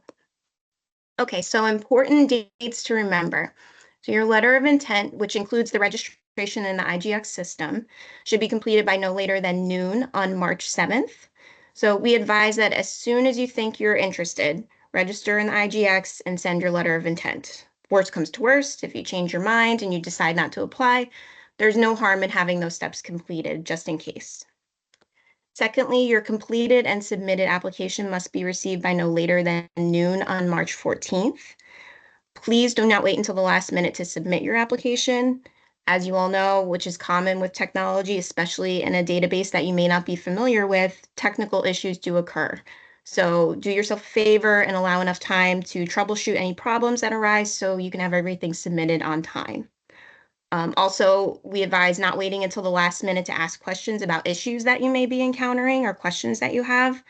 Okay, so important dates to remember. So your letter of intent, which includes the registration in the IGX system, should be completed by no later than noon on March 7th. So we advise that as soon as you think you're interested, register in the IGX and send your letter of intent. Worst comes to worst, if you change your mind and you decide not to apply, there's no harm in having those steps completed just in case. Secondly, your completed and submitted application must be received by no later than noon on March 14th. Please do not wait until the last minute to submit your application. As you all know, which is common with technology, especially in a database that you may not be familiar with, technical issues do occur. So do yourself a favor and allow enough time to troubleshoot any problems that arise so you can have everything submitted on time. Also, we advise not waiting until the last minute to ask questions about issues that you may be encountering or questions that you have.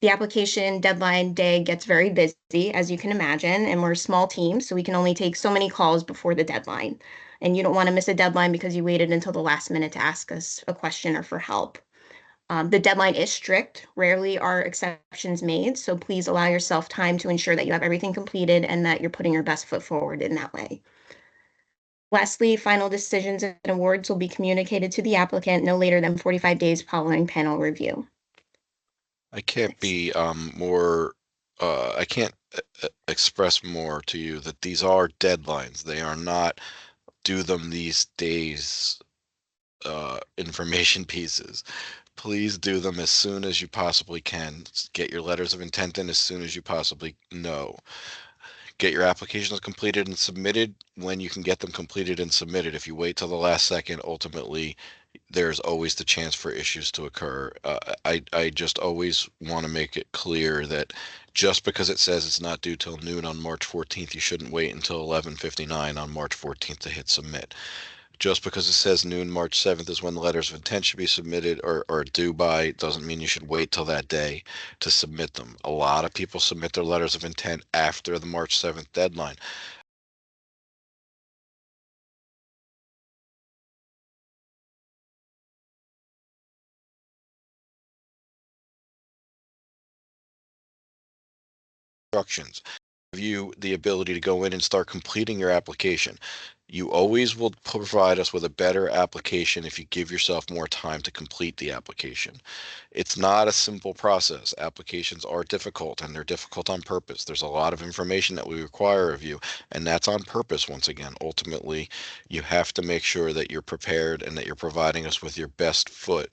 The application deadline day gets very busy, as you can imagine, and we're a small team, so we can only take so many calls before the deadline. And you don't want to miss a deadline because you waited until the last minute to ask us a question or for help. The deadline is strict. Rarely are exceptions made, so please allow yourself time to ensure that you have everything completed and that you're putting your best foot forward in that way. Lastly, final decisions and awards will be communicated to the applicant no later than 45 days following panel review. I can't Next. be more, I can't express more to you that these are deadlines. They are not do them these days information pieces. Please do them as soon as you possibly can. Get your letters of intent in as soon as you possibly know. Get your applications completed and submitted when you can get them completed and submitted. If you wait till the last second, ultimately, there's always the chance for issues to occur. I just always want to make it clear that just because it says it's not due till noon on March 14th, you shouldn't wait until 11:59 on March 14th to hit submit. Just because it says noon March 7th is when the letters of intent should be submitted or due by doesn't mean you should wait till that day to submit them. A lot of people submit their letters of intent after the March 7th deadline. Instructions give you the ability to go in and start completing your application. You always will provide us with a better application if you give yourself more time to complete the application. It's not a simple process. Applications are difficult and they're difficult on purpose. There's a lot of information that we require of you, and that's on purpose once again. Ultimately, you have to make sure that you're prepared and that you're providing us with your best foot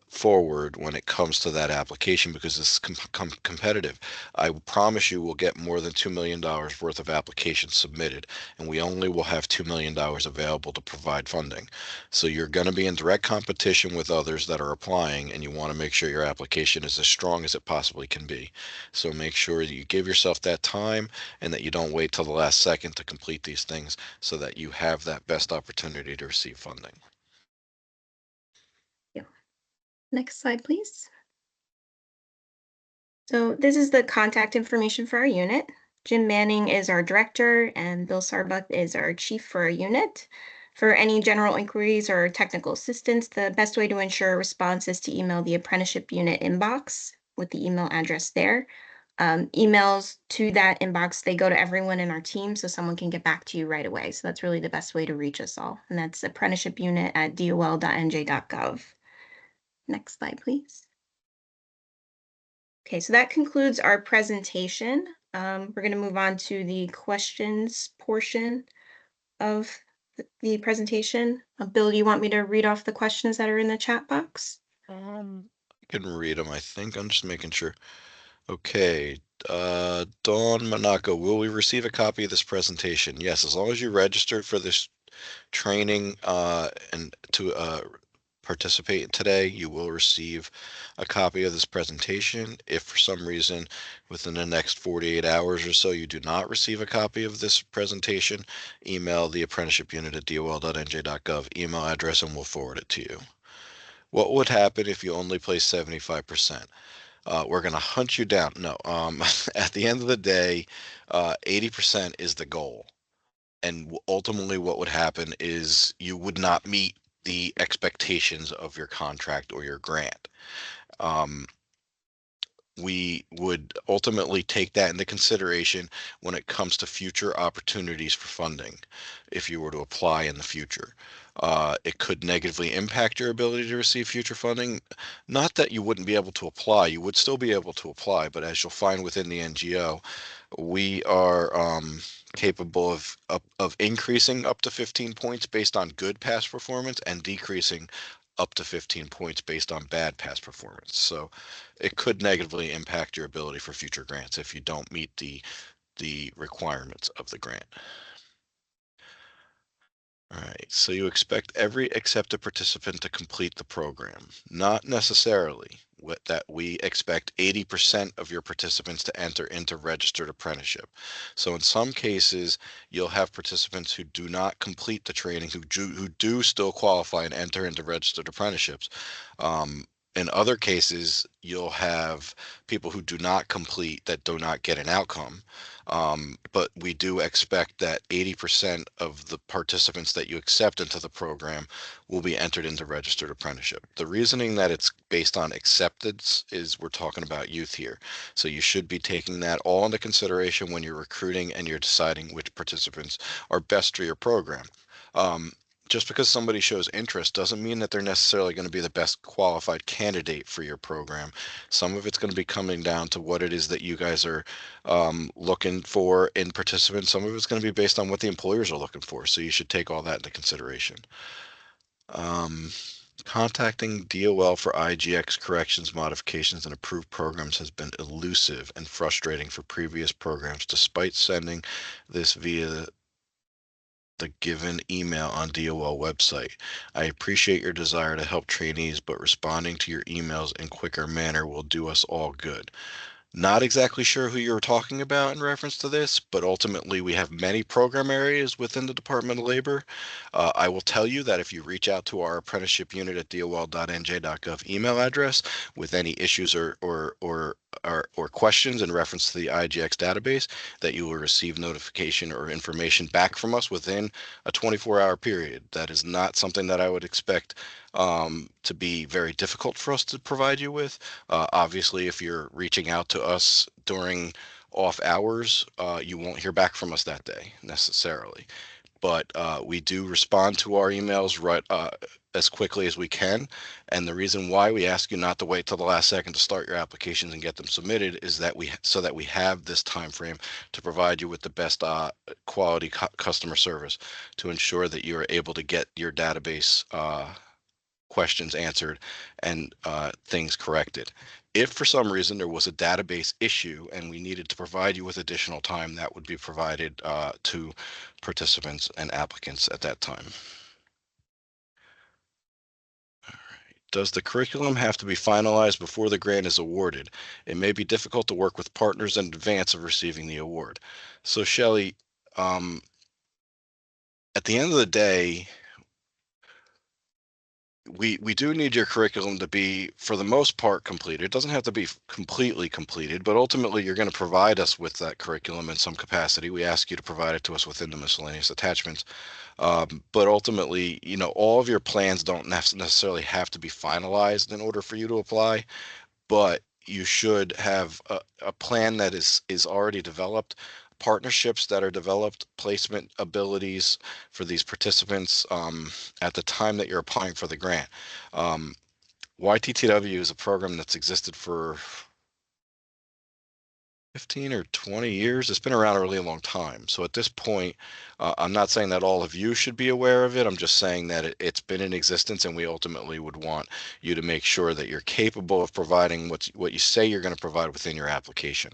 forward when it comes to that application because it's competitive. I promise you we'll get more than $2 million worth of applications submitted, and we only will have $2 million available to provide funding. So you're going to be in direct competition with others that are applying, and you want to make sure your application is as strong as it possibly can be. So make sure that you give yourself that time and that you don't wait till the last second to complete these things so that you have that best opportunity to receive funding. Yeah. Next slide, please. So this is the contact information for our unit. Jim Manning is our director and Bill Sarbuck is our chief for our unit. For any general inquiries or technical assistance, the best way to ensure response is to email the apprenticeship unit inbox with the email address there. Emails to that inbox, they go to everyone in our team so someone can get back to you right away. So that's really the best way to reach us all. And that's apprenticeshipunit@dol.nj.gov. Next slide, please. Okay, so that concludes our presentation. We're going to move on to the questions portion of the presentation. Bill, do you want me to read off the questions that are in the chat box? I can read them, I think. I'm just making sure. Okay. Dawn Monaco, will we receive a copy of this presentation? Yes, as long as you registered for this training and to participate today, you will receive a copy of this presentation. If for some reason within the next 48 hours or so you do not receive a copy of this presentation, email the apprenticeship unit at dol.nj.gov email address and we'll forward it to you. What would happen if you only place 75%? We're going to hunt you down. No, at the end of the day, 80% is the goal. And ultimately, what would happen is you would not meet the expectations of your contract or your grant. Um, we would ultimately take that into consideration when it comes to future opportunities for funding if you were to apply in the future. It could negatively impact your ability to receive future funding. Not that you wouldn't be able to apply, you would still be able to apply, but as you'll find within the NGO, we are capable of increasing up to 15 points based on good past performance and decreasing up to 15 points based on bad past performance. So it could negatively impact your ability for future grants if you don't meet the requirements of the grant. All right, so you expect every accepted participant to complete the program. Not necessarily. That we expect 80% of your participants to enter into registered apprenticeship. So in some cases, you'll have participants who do not complete the training, who do still qualify and enter into registered apprenticeships. In other cases, you'll have people who do not complete that do not get an outcome. But we do expect that 80% of the participants that you accept into the program will be entered into registered apprenticeship. The reasoning that it's based on acceptance is we're talking about youth here. So you should be taking that all into consideration when you're recruiting and you're deciding which participants are best for your program. Um, just because somebody shows interest doesn't mean that they're necessarily going to be the best qualified candidate for your program. Some of it's going to be coming down to what it is that you guys are looking for in participants. Some of it's going to be based on what the employers are looking for. So you should take all that into consideration. Um, Contacting DOL for IGX corrections, modifications, and approved programs has been elusive and frustrating for previous programs, despite sending this via the given email on DOL website. I appreciate your desire to help trainees, but responding to your emails in quicker manner will do us all good. Not exactly sure who you're talking about in reference to this, but ultimately we have many program areas within the Department of Labor. I will tell you that if you reach out to our apprenticeship unit at dol.nj.gov email address with any issues or questions in reference to the IGX database, that you will receive notification or information back from us within a 24-hour period. That is not something that I would expect to be very difficult for us to provide you with. Obviously, if you're reaching out to us during off hours, you won't hear back from us that day necessarily. But we do respond to our emails right as quickly as we can. And the reason why we ask you not to wait till the last second to start your applications and get them submitted is that so that we have this time frame to provide you with the best quality customer service to ensure that you are able to get your database questions answered and things corrected. If for some reason there was a database issue and we needed to provide you with additional time, that would be provided to participants and applicants at that time. Does the curriculum have to be finalized before the grant is awarded? It may be difficult to work with partners in advance of receiving the award. So Shelley, um, at the end of the day, we do need your curriculum to be, for the most part, completed. It doesn't have to be completely completed, but ultimately you're going to provide us with that curriculum in some capacity. We ask you to provide it to us within the miscellaneous attachments. But ultimately, all of your plans don't necessarily have to be finalized in order for you to apply, but you should have a plan that is already developed, partnerships that are developed, placement abilities for these participants at the time that you're applying for the grant. Um, YTTW is a program that's existed for 15 or 20 years. It's been around a really long time. So at this point, I'm not saying that all of you should be aware of it. I'm just saying that it's been in existence, and we ultimately would want you to make sure that you're capable of providing what you say you're going to provide within your application.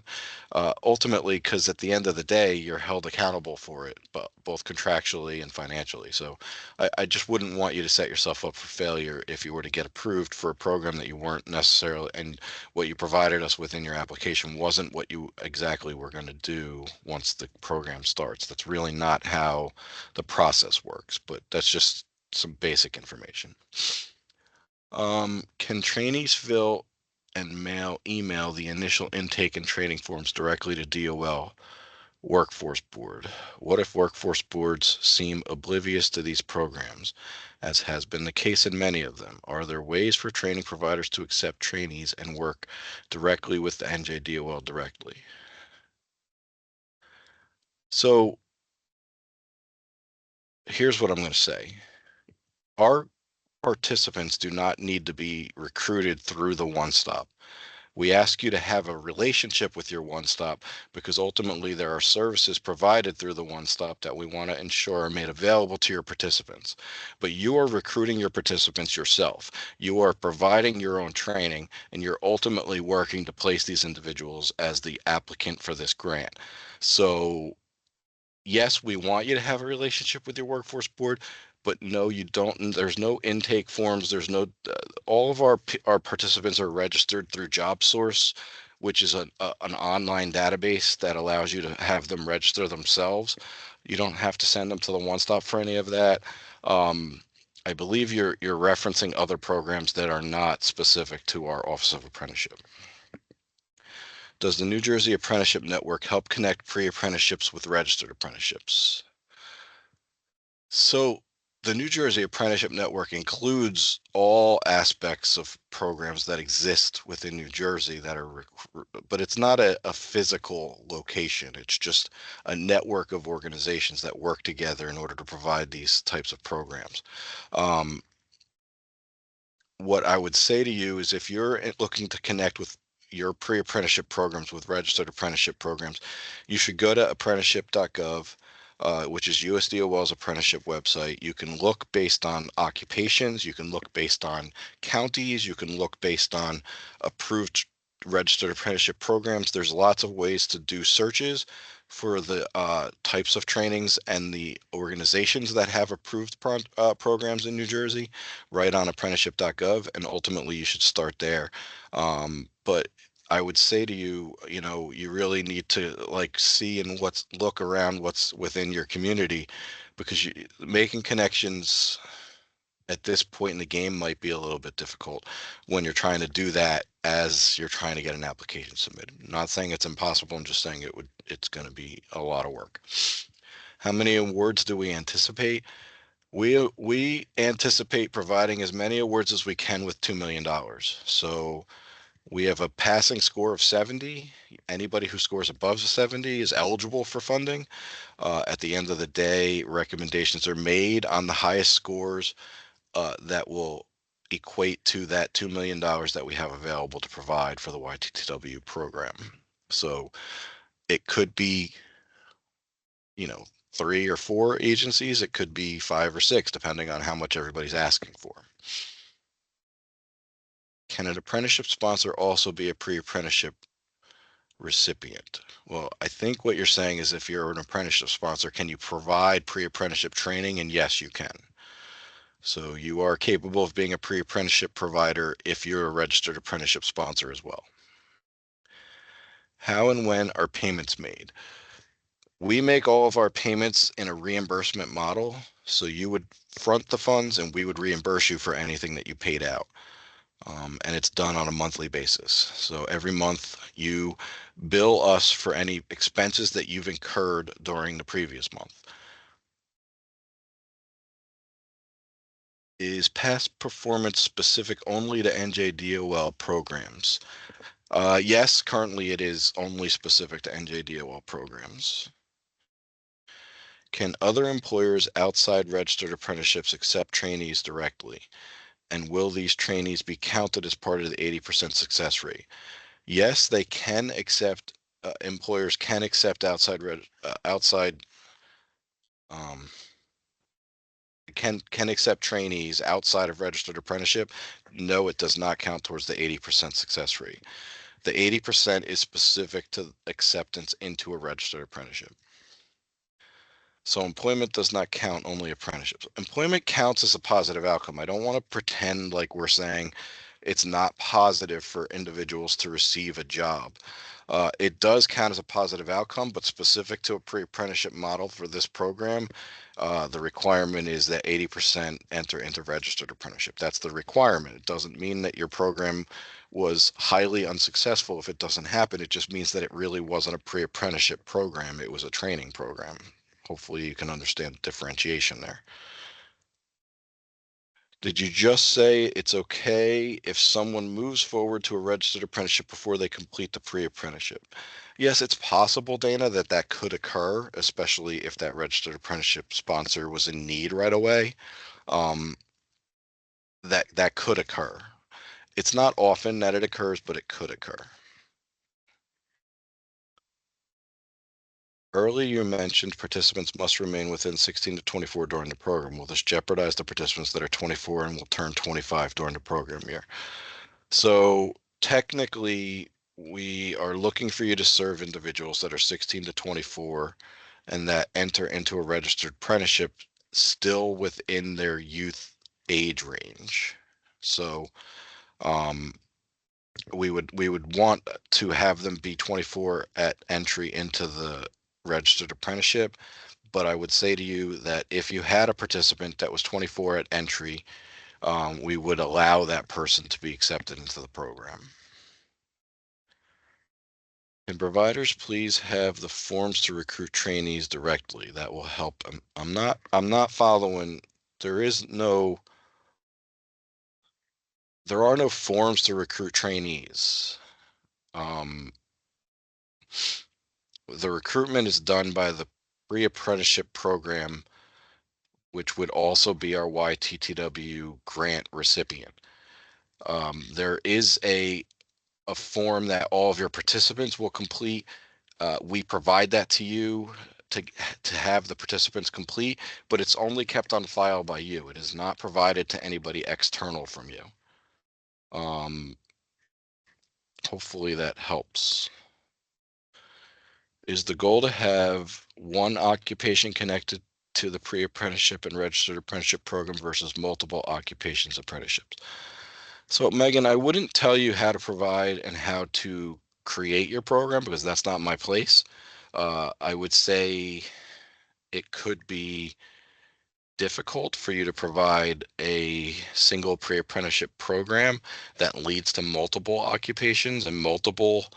Ultimately, because at the end of the day, you're held accountable for it, but both contractually and financially. So I just wouldn't want you to set yourself up for failure if you were to get approved for a program that you weren't necessarily, and what you provided us with in your application wasn't what you exactly were going to do once the program starts. That's really not how the process works, but that's just some basic information. Can trainees fill and email the initial intake and training forms directly to DOL Workforce Board? What if workforce boards seem oblivious to these programs, as has been the case in many of them? Are there ways for training providers to accept trainees and work directly with the NJDOL directly? So here's what I'm going to say. Our participants do not need to be recruited through the one stop. We ask you to have a relationship with your one stop because ultimately there are services provided through the one stop that we want to ensure are made available to your participants. But you are recruiting your participants yourself. You are providing your own training, and you're ultimately working to place these individuals as the applicant for this grant. So yes, we want you to have a relationship with your workforce board, but no, you don't. There's no intake forms. There's no, all of our participants are registered through JobSource, which is an online database that allows you to have them register themselves. You don't have to send them to the one stop for any of that. Um, I believe you're referencing other programs that are not specific to our Office of Apprenticeship. Does the New Jersey Apprenticeship Network help connect pre-apprenticeships with registered apprenticeships? So the New Jersey Apprenticeship Network includes all aspects of programs that exist within New Jersey that are, but it's not a physical location. It's just a network of organizations that work together in order to provide these types of programs. Um, what I would say to you is if you're looking to connect with your pre-apprenticeship programs with registered apprenticeship programs, you should go to apprenticeship.gov, which is USDOL's apprenticeship website. You can look based on occupations, you can look based on counties, you can look based on approved registered apprenticeship programs. There's lots of ways to do searches for the types of trainings and the organizations that have approved programs in New Jersey right on apprenticeship.gov, and ultimately you should start there. But I would say to you, you really need to like see and look around what's within your community, because making connections at this point in the game might be a little bit difficult when you're trying to do that as you're trying to get an application submitted. I'm not saying it's impossible. I'm just saying it's going to be a lot of work. How many awards do we anticipate? We anticipate providing as many awards as we can with $2 million. So we have a passing score of 70. Anybody who scores above 70 is eligible for funding. At the end of the day, recommendations are made on the highest scores that will equate to that $2 million that we have available to provide for the YTTW program. So it could be, you know, 3 or 4 agencies. It could be 5 or 6, depending on how much everybody's asking for. Can an apprenticeship sponsor also be a pre-apprenticeship recipient? Well, I think what you're saying is if you're an apprenticeship sponsor, can you provide pre-apprenticeship training? And yes, you can. So you are capable of being a pre-apprenticeship provider if you're a registered apprenticeship sponsor as well. How and when are payments made? We make all of our payments in a reimbursement model. So you would front the funds and we would reimburse you for anything that you paid out. And it's done on a monthly basis. So every month you bill us for any expenses that you've incurred during the previous month. Is past performance specific only to NJDOL programs? Yes, currently it is only specific to NJDOL programs. Can other employers outside registered apprenticeships accept trainees directly? And will these trainees be counted as part of the 80% success rate? Yes, they can accept, employers can accept outside, um, can accept trainees outside of registered apprenticeship. No, it does not count towards the 80% success rate. The 80% is specific to acceptance into a registered apprenticeship. So employment does not count, only apprenticeships. Employment counts as a positive outcome. I don't want to pretend like we're saying it's not positive for individuals to receive a job. It does count as a positive outcome, but specific to a pre-apprenticeship model for this program, the requirement is that 80% enter into registered apprenticeship. That's the requirement. It doesn't mean that your program was highly unsuccessful if it doesn't happen. It just means that it really wasn't a pre-apprenticeship program. It was a training program. Hopefully you can understand the differentiation there. Did you just say it's okay if someone moves forward to a registered apprenticeship before they complete the pre-apprenticeship? Yes, it's possible, Dana, that that could occur, especially if that registered apprenticeship sponsor was in need right away. Um, that could occur. It's not often that it occurs, but it could occur. Earlier, you mentioned participants must remain within 16 to 24 during the program. Will this jeopardize the participants that are 24 and will turn 25 during the program year? So technically, we are looking for you to serve individuals that are 16 to 24 and that enter into a registered apprenticeship still within their youth age range. So um, we would want to have them be 24 at entry into the registered apprenticeship. But I would say to you that if you had a participant that was 24 at entry, we would allow that person to be accepted into the program. Can providers please have the forms to recruit trainees directly? That will help. I'm not following. There is no, there are no forms to recruit trainees. Um, the recruitment is done by the pre-apprenticeship program, which would also be our YTTW grant recipient. There is a form that all of your participants will complete. We provide that to you to to have the participants complete, but it's only kept on file by you. It is not provided to anybody external from you. Um, hopefully that helps. Is the goal to have one occupation connected to the pre-apprenticeship and registered apprenticeship program versus multiple occupations apprenticeships? So Megan, I wouldn't tell you how to provide and how to create your program because that's not my place. I would say it could be difficult for you to provide a single pre-apprenticeship program that leads to multiple occupations and multiple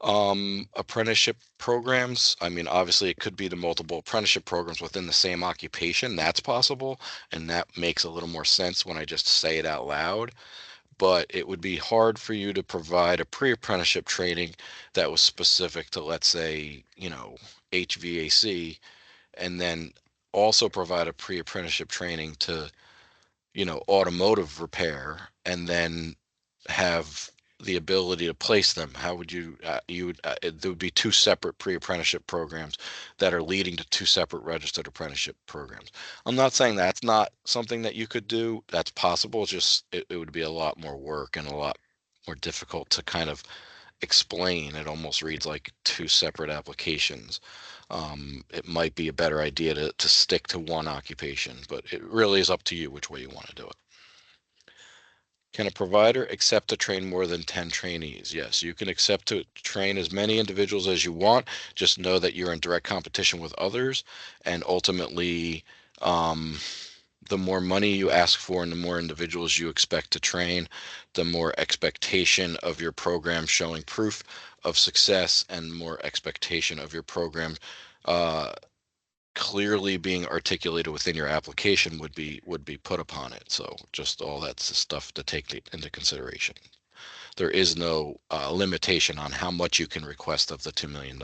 apprenticeship programs. I mean, obviously it could be the multiple apprenticeship programs within the same occupation. That's possible, and that makes a little more sense when I just say it out loud. But it would be hard for you to provide a pre-apprenticeship training that was specific to, let's say, HVAC, and then also provide a pre-apprenticeship training to, automotive repair, and then have the ability to place them, how would you you would there would be two separate pre-apprenticeship programs that are leading to two separate registered apprenticeship programs. I'm not saying that's not something that you could do. That's possible. It's just it would be a lot more work and a lot more difficult to kind of explain. It almost reads like two separate applications. It might be a better idea to stick to one occupation, but it really is up to you which way you want to do it. Can a provider accept to train more than 10 trainees? Yes, you can accept to train as many individuals as you want. Just know that you're in direct competition with others. And ultimately, um, the more money you ask for and the more individuals you expect to train, the more expectation of your program showing proof of success and more expectation of your program uh, clearly being articulated within your application would be put upon it. So just all that's the stuff to take into consideration. There is no limitation on how much you can request of the $2 million.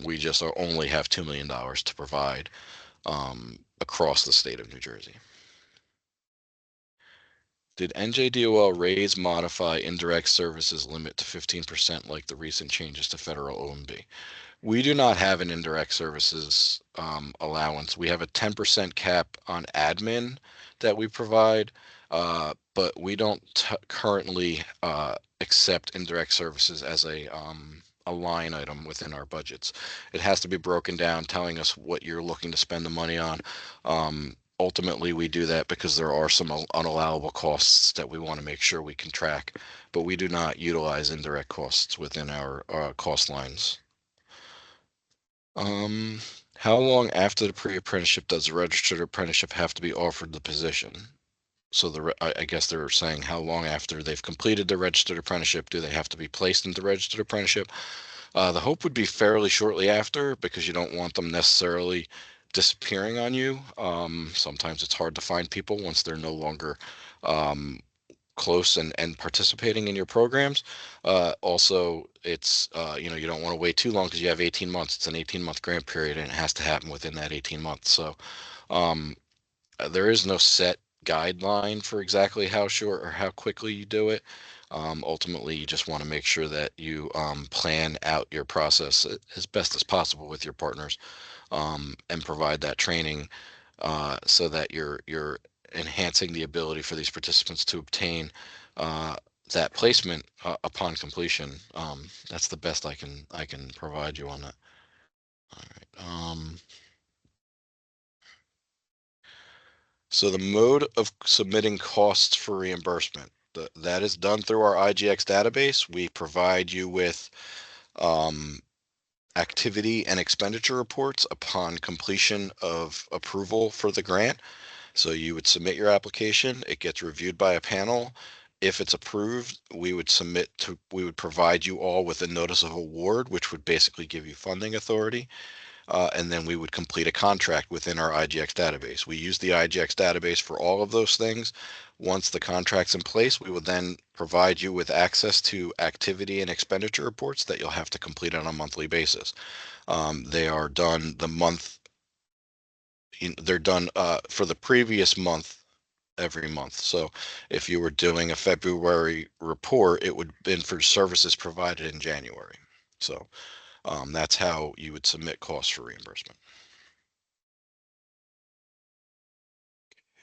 We just only have $2 million to provide across the state of New Jersey. Did NJDOL raise, modify indirect services limit to 15% like the recent changes to federal OMB? We do not have an indirect services allowance. We have a 10% cap on admin that we provide, but we don't currently accept indirect services as a line item within our budgets. It has to be broken down, telling us what you're looking to spend the money on. Ultimately, we do that because there are some unallowable costs that we want to make sure we can track, but we do not utilize indirect costs within our cost lines. Um, how long after the pre-apprenticeship does the registered apprenticeship have to be offered the position? So I guess they're saying how long after they've completed their registered apprenticeship do they have to be placed into registered apprenticeship? The hope would be fairly shortly after because you don't want them necessarily disappearing on you. Sometimes it's hard to find people once they're no longer um, close and participating in your programs. Also, it's you don't want to wait too long because you have 18 months. It's an 18-month grant period and it has to happen within that 18 months. So um, there is no set guideline for exactly how short or how quickly you do it. Ultimately, you just want to make sure that you plan out your process as best as possible with your partners and provide that training so that you're enhancing the ability for these participants to obtain uh, that placement upon completion. That's the best I can provide you on that. All right. So the mode of submitting costs for reimbursement that is done through our IGX database. We provide you with um, activity and expenditure reports upon completion of approval for the grant. So you would submit your application, it gets reviewed by a panel. If it's approved, we would provide you all with a notice of award, which would basically give you funding authority. And then we would complete a contract within our IGX database. We use the IGX database for all of those things. Once the contract's in place, we would then provide you with access to activity and expenditure reports that you'll have to complete on a monthly basis. They are done the month, they're done for the previous month every month. So if you were doing a February report, it would have been for services provided in January. So that's how you would submit costs for reimbursement.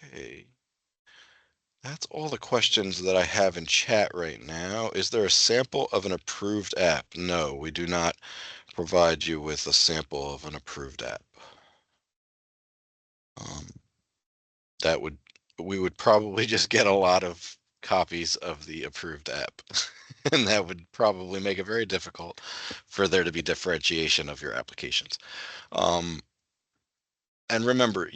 Okay. That's all the questions that I have in chat right now. Is there a sample of an approved app? No, we do not provide you with a sample of an approved app. Um, that would we would probably just get a lot of copies of the approved app. And that would probably make it very difficult for there to be differentiation of your applications. Um, and remember,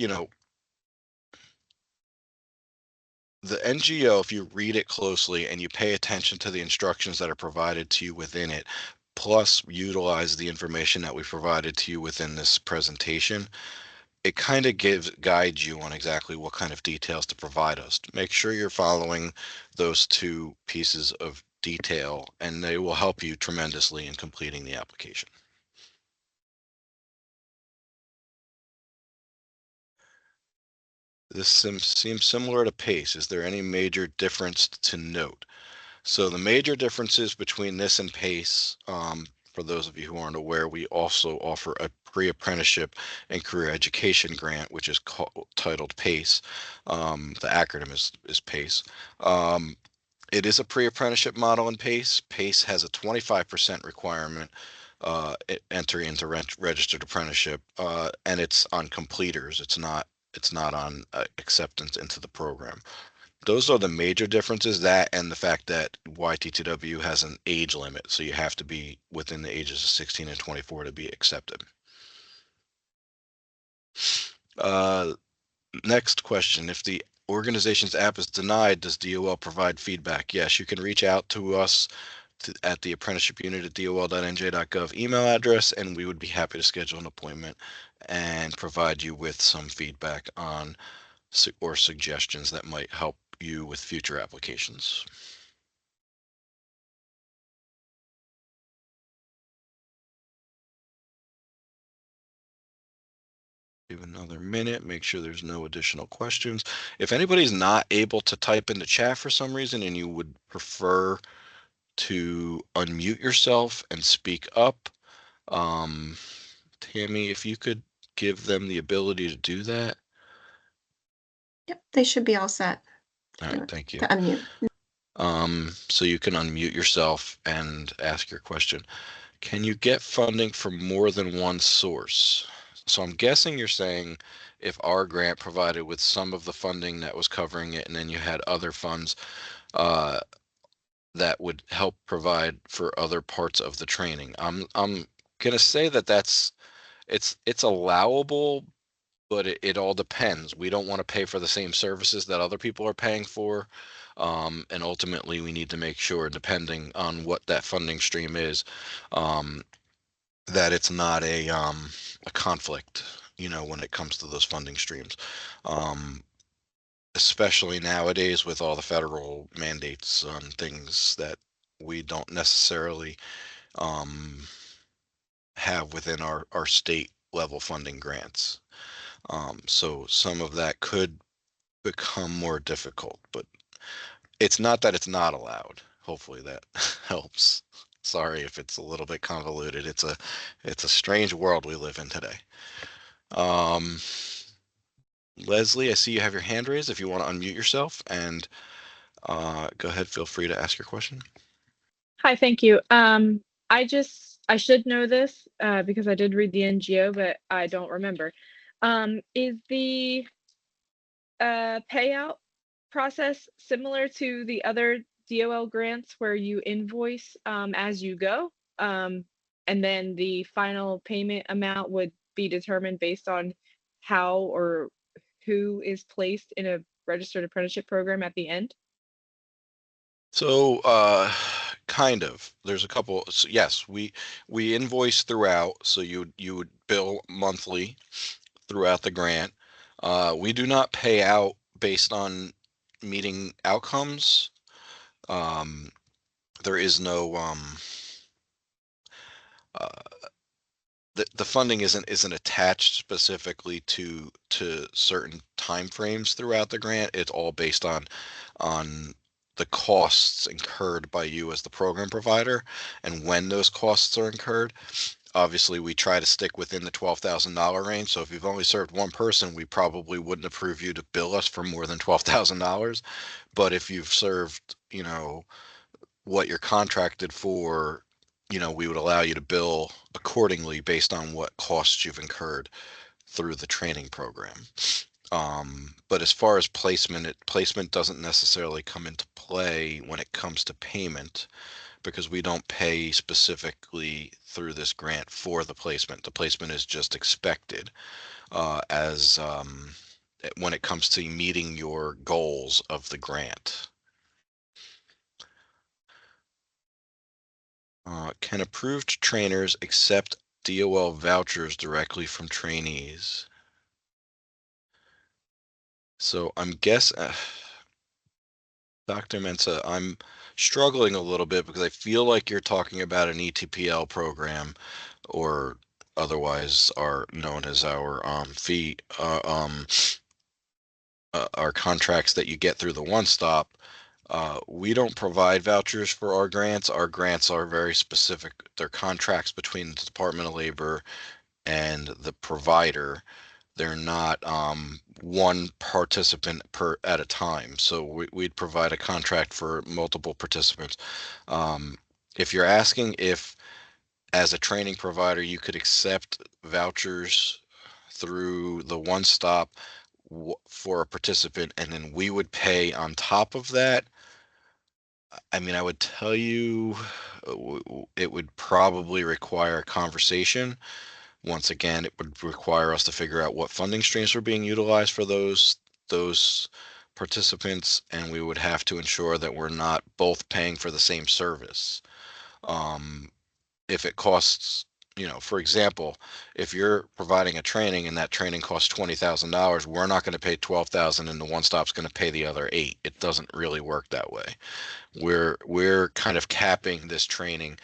the NGO, if you read it closely and you pay attention to the instructions that are provided to you within it, plus utilize the information that we provided to you within this presentation, it kind of guides you on exactly what kind of details to provide us. Make sure you're following those two pieces of detail, and they will help you tremendously in completing the application. This seems similar to PACE. Is there any major difference to note? So the major differences between this and PACE, for those of you who aren't aware, we also offer a pre-apprenticeship and career education grant, which is titled PACE. The acronym is PACE. Um, it is a pre-apprenticeship model in PACE. PACE has a 25% requirement entry into registered apprenticeship, and it's on completers. It's not on acceptance into the program. Those are the major differences, that and the fact that YTTW has an age limit, so you have to be within the ages of 16 and 24 to be accepted. Uh, Next question. If the organization's app is denied, does DOL provide feedback? Yes, you can reach out to us at the apprenticeship unit at dol.nj.gov email address, and we would be happy to schedule an appointment and provide you with some feedback on or suggestions that might help you with future applications. Give another minute, make sure there's no additional questions. If anybody's not able to type in the chat for some reason and you would prefer to unmute yourself and speak up, Tammy, if you could give them the ability to do that. Yep, they should be all set All right, thank to you. unmute. So you can unmute yourself and ask your question. Can you get funding from more than one source? So I'm guessing you're saying if our grant provided with some of the funding that was covering it, and then you had other funds uh, that would help provide for other parts of the training. I'm gonna say that it's allowable, but it all depends. We don't want to pay for the same services that other people are paying for. And ultimately, we need to make sure, depending on what that funding stream is, um, that it's not a conflict, when it comes to those funding streams. Um, Especially nowadays with all the federal mandates on things that we don't necessarily um, have within our state level funding grants. So some of that could become more difficult, but it's not that it's not allowed. Hopefully that helps. Sorry if it's a little bit convoluted. It's a strange world we live in today. Um, Leslie, I see you have your hand raised. If you want to unmute yourself and go ahead, feel free to ask your question. Hi, thank you. I should know this because I did read the NGO, but I don't remember. Is the payout process similar to the other DOL grants where you invoice as you go? And then the final payment amount would be determined based on how or who is placed in a registered apprenticeship program at the end? So, kind of. There's a couple. So yes, we invoice throughout, so you would bill monthly throughout the grant. We do not pay out based on meeting outcomes. Um, there is no uh, the funding isn't attached specifically to certain time frames throughout the grant. It's all based on the costs incurred by you as the program provider and when those costs are incurred. Obviously, we try to stick within the $12,000 range. So if you've only served one person, we probably wouldn't approve you to bill us for more than $12,000. But if you've served, what you're contracted for, we would allow you to bill accordingly based on what costs you've incurred through the training program. But as far as placement doesn't necessarily come into play when it comes to payment because we don't pay specifically through this grant for the placement. The placement is just expected as when it comes to meeting your goals of the grant. Can approved trainers accept DOL vouchers directly from trainees? So I'm Dr. Mensa, I'm struggling a little bit because I feel like you're talking about an ETPL program or otherwise are known as our fee our contracts that you get through the one stop. We don't provide vouchers for our grants. Our grants are very specific. They're contracts between the Department of Labor and the provider. They're not one participant per at a time. So we'd provide a contract for multiple participants. Um, if you're asking if, as a training provider, you could accept vouchers through the one stop for a participant, and then we would pay on top of that. I mean, I would tell you it would probably require a conversation. Once again, it would require us to figure out what funding streams are being utilized for those participants, and we would have to ensure that we're not both paying for the same service. Um, if it costs, for example, if you're providing a training and that training costs $20,000, we're not going to pay 12,000 and the one stop's going to pay the other eight. It doesn't really work that way. We're kind of capping this training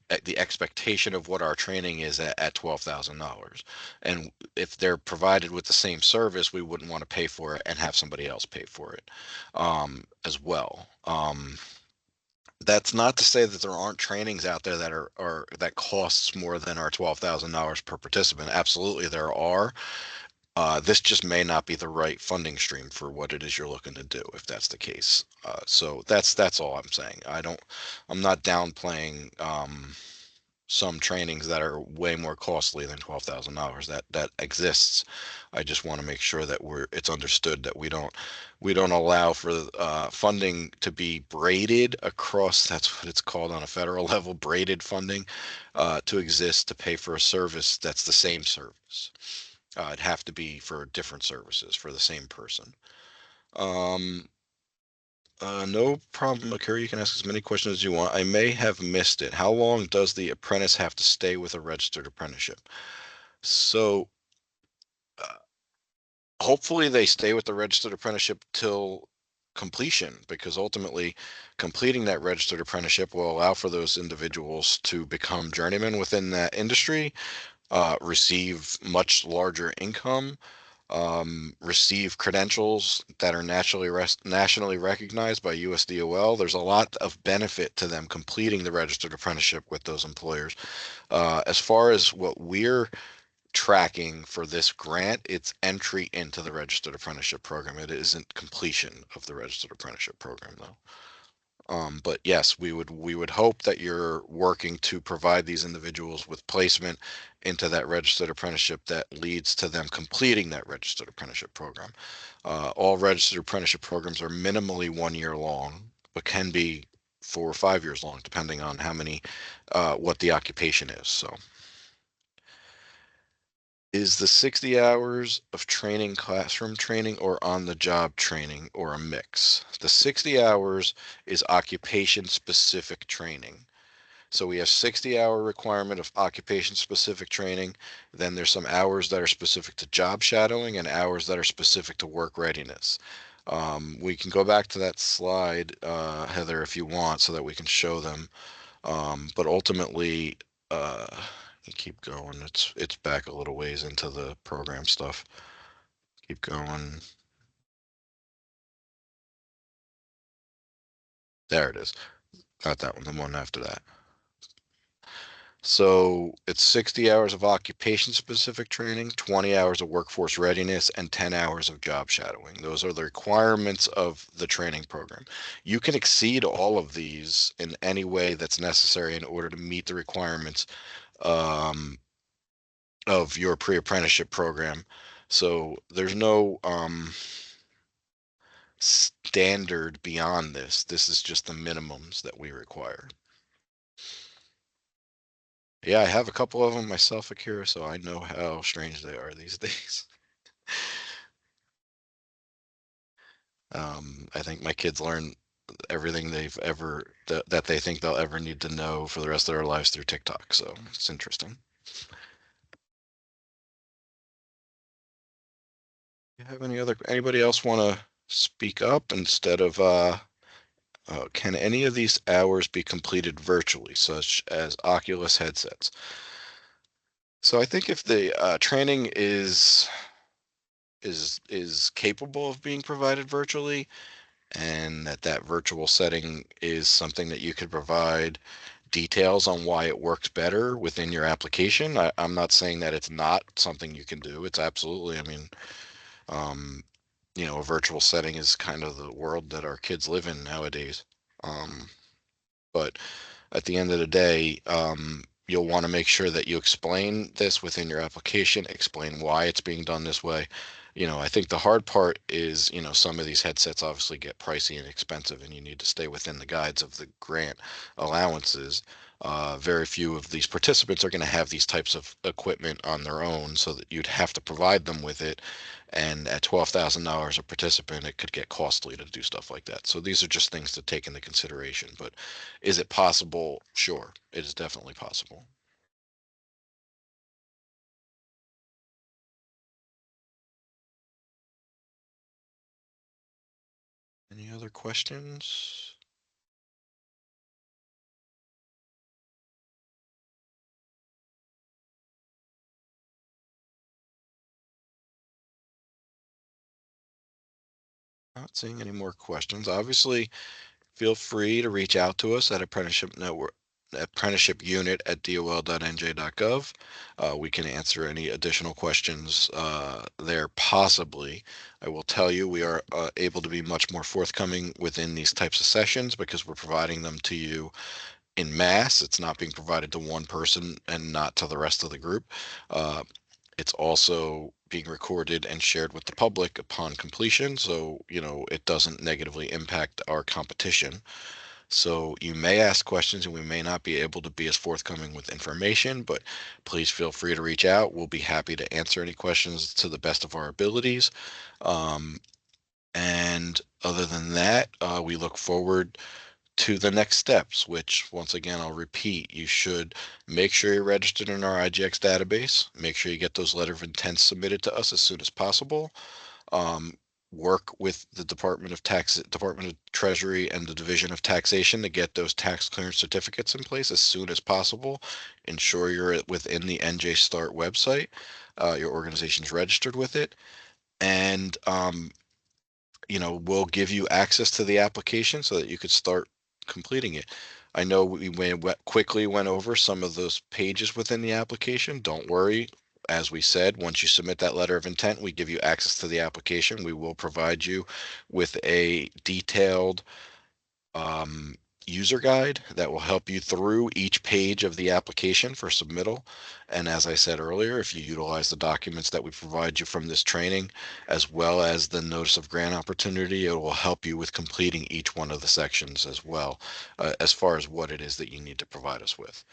at the expectation of what our training is at $12,000. And if they're provided with the same service, we wouldn't want to pay for it and have somebody else pay for it as well. That's not to say that there aren't trainings out there that are that costs more than our $12,000 per participant. Absolutely, there are. This just may not be the right funding stream for what it is you're looking to do, if that's the case. So that's all I'm saying. I'm not downplaying some trainings that are way more costly than $12,000. That exists. I just want to make sure that it's understood that we don't allow for funding to be braided across. That's what it's called on a federal level, braided funding, to exist to pay for a service that's the same service. It'd have to be for different services for the same person. Um, no problem, Akira. You can ask as many questions as you want. I may have missed it. How long does the apprentice have to stay with a registered apprenticeship? So, uh, hopefully they stay with the registered apprenticeship till completion, because ultimately completing that registered apprenticeship will allow for those individuals to become journeymen within that industry, receive much larger income, receive credentials that are nationally recognized by USDOL. There's a lot of benefit to them completing the registered apprenticeship with those employers. As far as what we're tracking for this grant, it's entry into the registered apprenticeship program. It isn't completion of the registered apprenticeship program, though. But yes, we would hope that you're working to provide these individuals with placement into that registered apprenticeship that leads to them completing that registered apprenticeship program. All registered apprenticeship programs are minimally 1 year long, but can be 4 or 5 years long, depending on what the occupation is. So, is the 60 hours of training classroom training or on the job training or a mix? The 60 hours is occupation specific training. So we have 60-hour requirement of occupation specific training. Then there's some hours that are specific to job shadowing and hours that are specific to work readiness. We can go back to that slide, Heather, if you want, so that we can show them. But ultimately, uh, keep going. It's back a little ways into the program stuff. Keep going. There it is. Not that one. The one after that. So it's 60 hours of occupation specific training, 20 hours of workforce readiness, and 10 hours of job shadowing. Those are the requirements of the training program. You can exceed all of these in any way that's necessary in order to meet the requirements um, of your pre-apprenticeship program. So there's no standard beyond this. This is just the minimums that we require. Yeah, I have a couple of them myself, Akira, so I know how strange they are these days. I think my kids learn everything that they think they'll ever need to know for the rest of their lives through TikTok. So it's interesting. You have anybody else want to speak up instead of can any of these hours be completed virtually, such as Oculus headsets? So I think if the training is capable of being provided virtually, and that virtual setting is something that you could provide details on why it works better within your application. I'm not saying that it's not something you can do. It's absolutely, I mean, um, a virtual setting is kind of the world that our kids live in nowadays. But at the end of the day, you'll want to make sure that you explain this within your application, explain why it's being done this way. I think the hard part is, some of these headsets obviously get pricey and expensive, and you need to stay within the guides of the grant allowances. Very few of these participants are going to have these types of equipment on their own, so that you'd have to provide them with it. And at $12,000 a participant, it could get costly to do stuff like that. So these are just things to take into consideration. But is it possible? Sure, it is definitely possible. Any other questions? Not seeing any more questions. Obviously, feel free to reach out to us at apprenticeship unit at dol.nj.gov. We can answer any additional questions there possibly. I will tell you we are able to be much more forthcoming within these types of sessions because we're providing them to you in mass. It's not being provided to one person and not to the rest of the group. Uh, it's also being recorded and shared with the public upon completion, so it doesn't negatively impact our competition. So you may ask questions and we may not be able to be as forthcoming with information, but please feel free to reach out. We'll be happy to answer any questions to the best of our abilities. Um, and other than that, we look forward to the next steps, which once again, I'll repeat, you should make sure you're registered in our IGX database. Make sure you get those letter of intent submitted to us as soon as possible. Um, Work with the Department of Treasury and the Division of Taxation to get those tax clearance certificates in place as soon as possible. Ensure you're within the NJ Start website. Your organization's registered with it. And we'll give you access to the application so that you could start completing it. I know quickly went over some of those pages within the application. Don't worry. As we said, once you submit that letter of intent, we give you access to the application. We will provide you with a detailed um, user guide that will help you through each page of the application for submittal. And as I said earlier, if you utilize the documents that we provide you from this training, as well as the notice of grant opportunity, it will help you with completing each one of the sections as well, as far as what it is that you need to provide us with.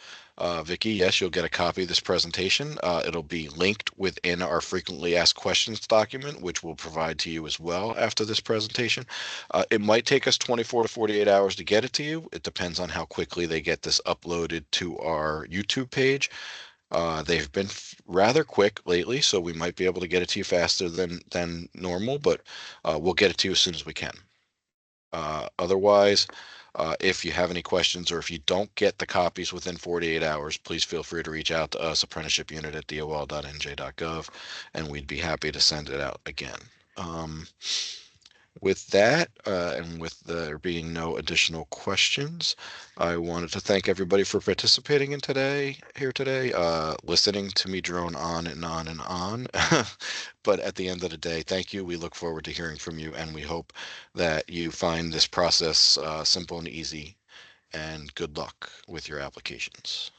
Vicky, yes, you'll get a copy of this presentation. It'll be linked within our frequently asked questions document, which we'll provide to you as well after this presentation. It might take us 24 to 48 hours to get it to you. It depends on how quickly they get this uploaded to our YouTube page. They've been rather quick lately, so we might be able to get it to you faster than normal, but we'll get it to you as soon as we can. Otherwise, if you have any questions or if you don't get the copies within 48 hours, please feel free to reach out to us, apprenticeship unit at dol.nj.gov, and we'd be happy to send it out again. With that, and with there being no additional questions, I wanted to thank everybody for participating here today, listening to me drone on and on and on. But at the end of the day, thank you. We look forward to hearing from you, and we hope that you find this process simple and easy. And good luck with your applications.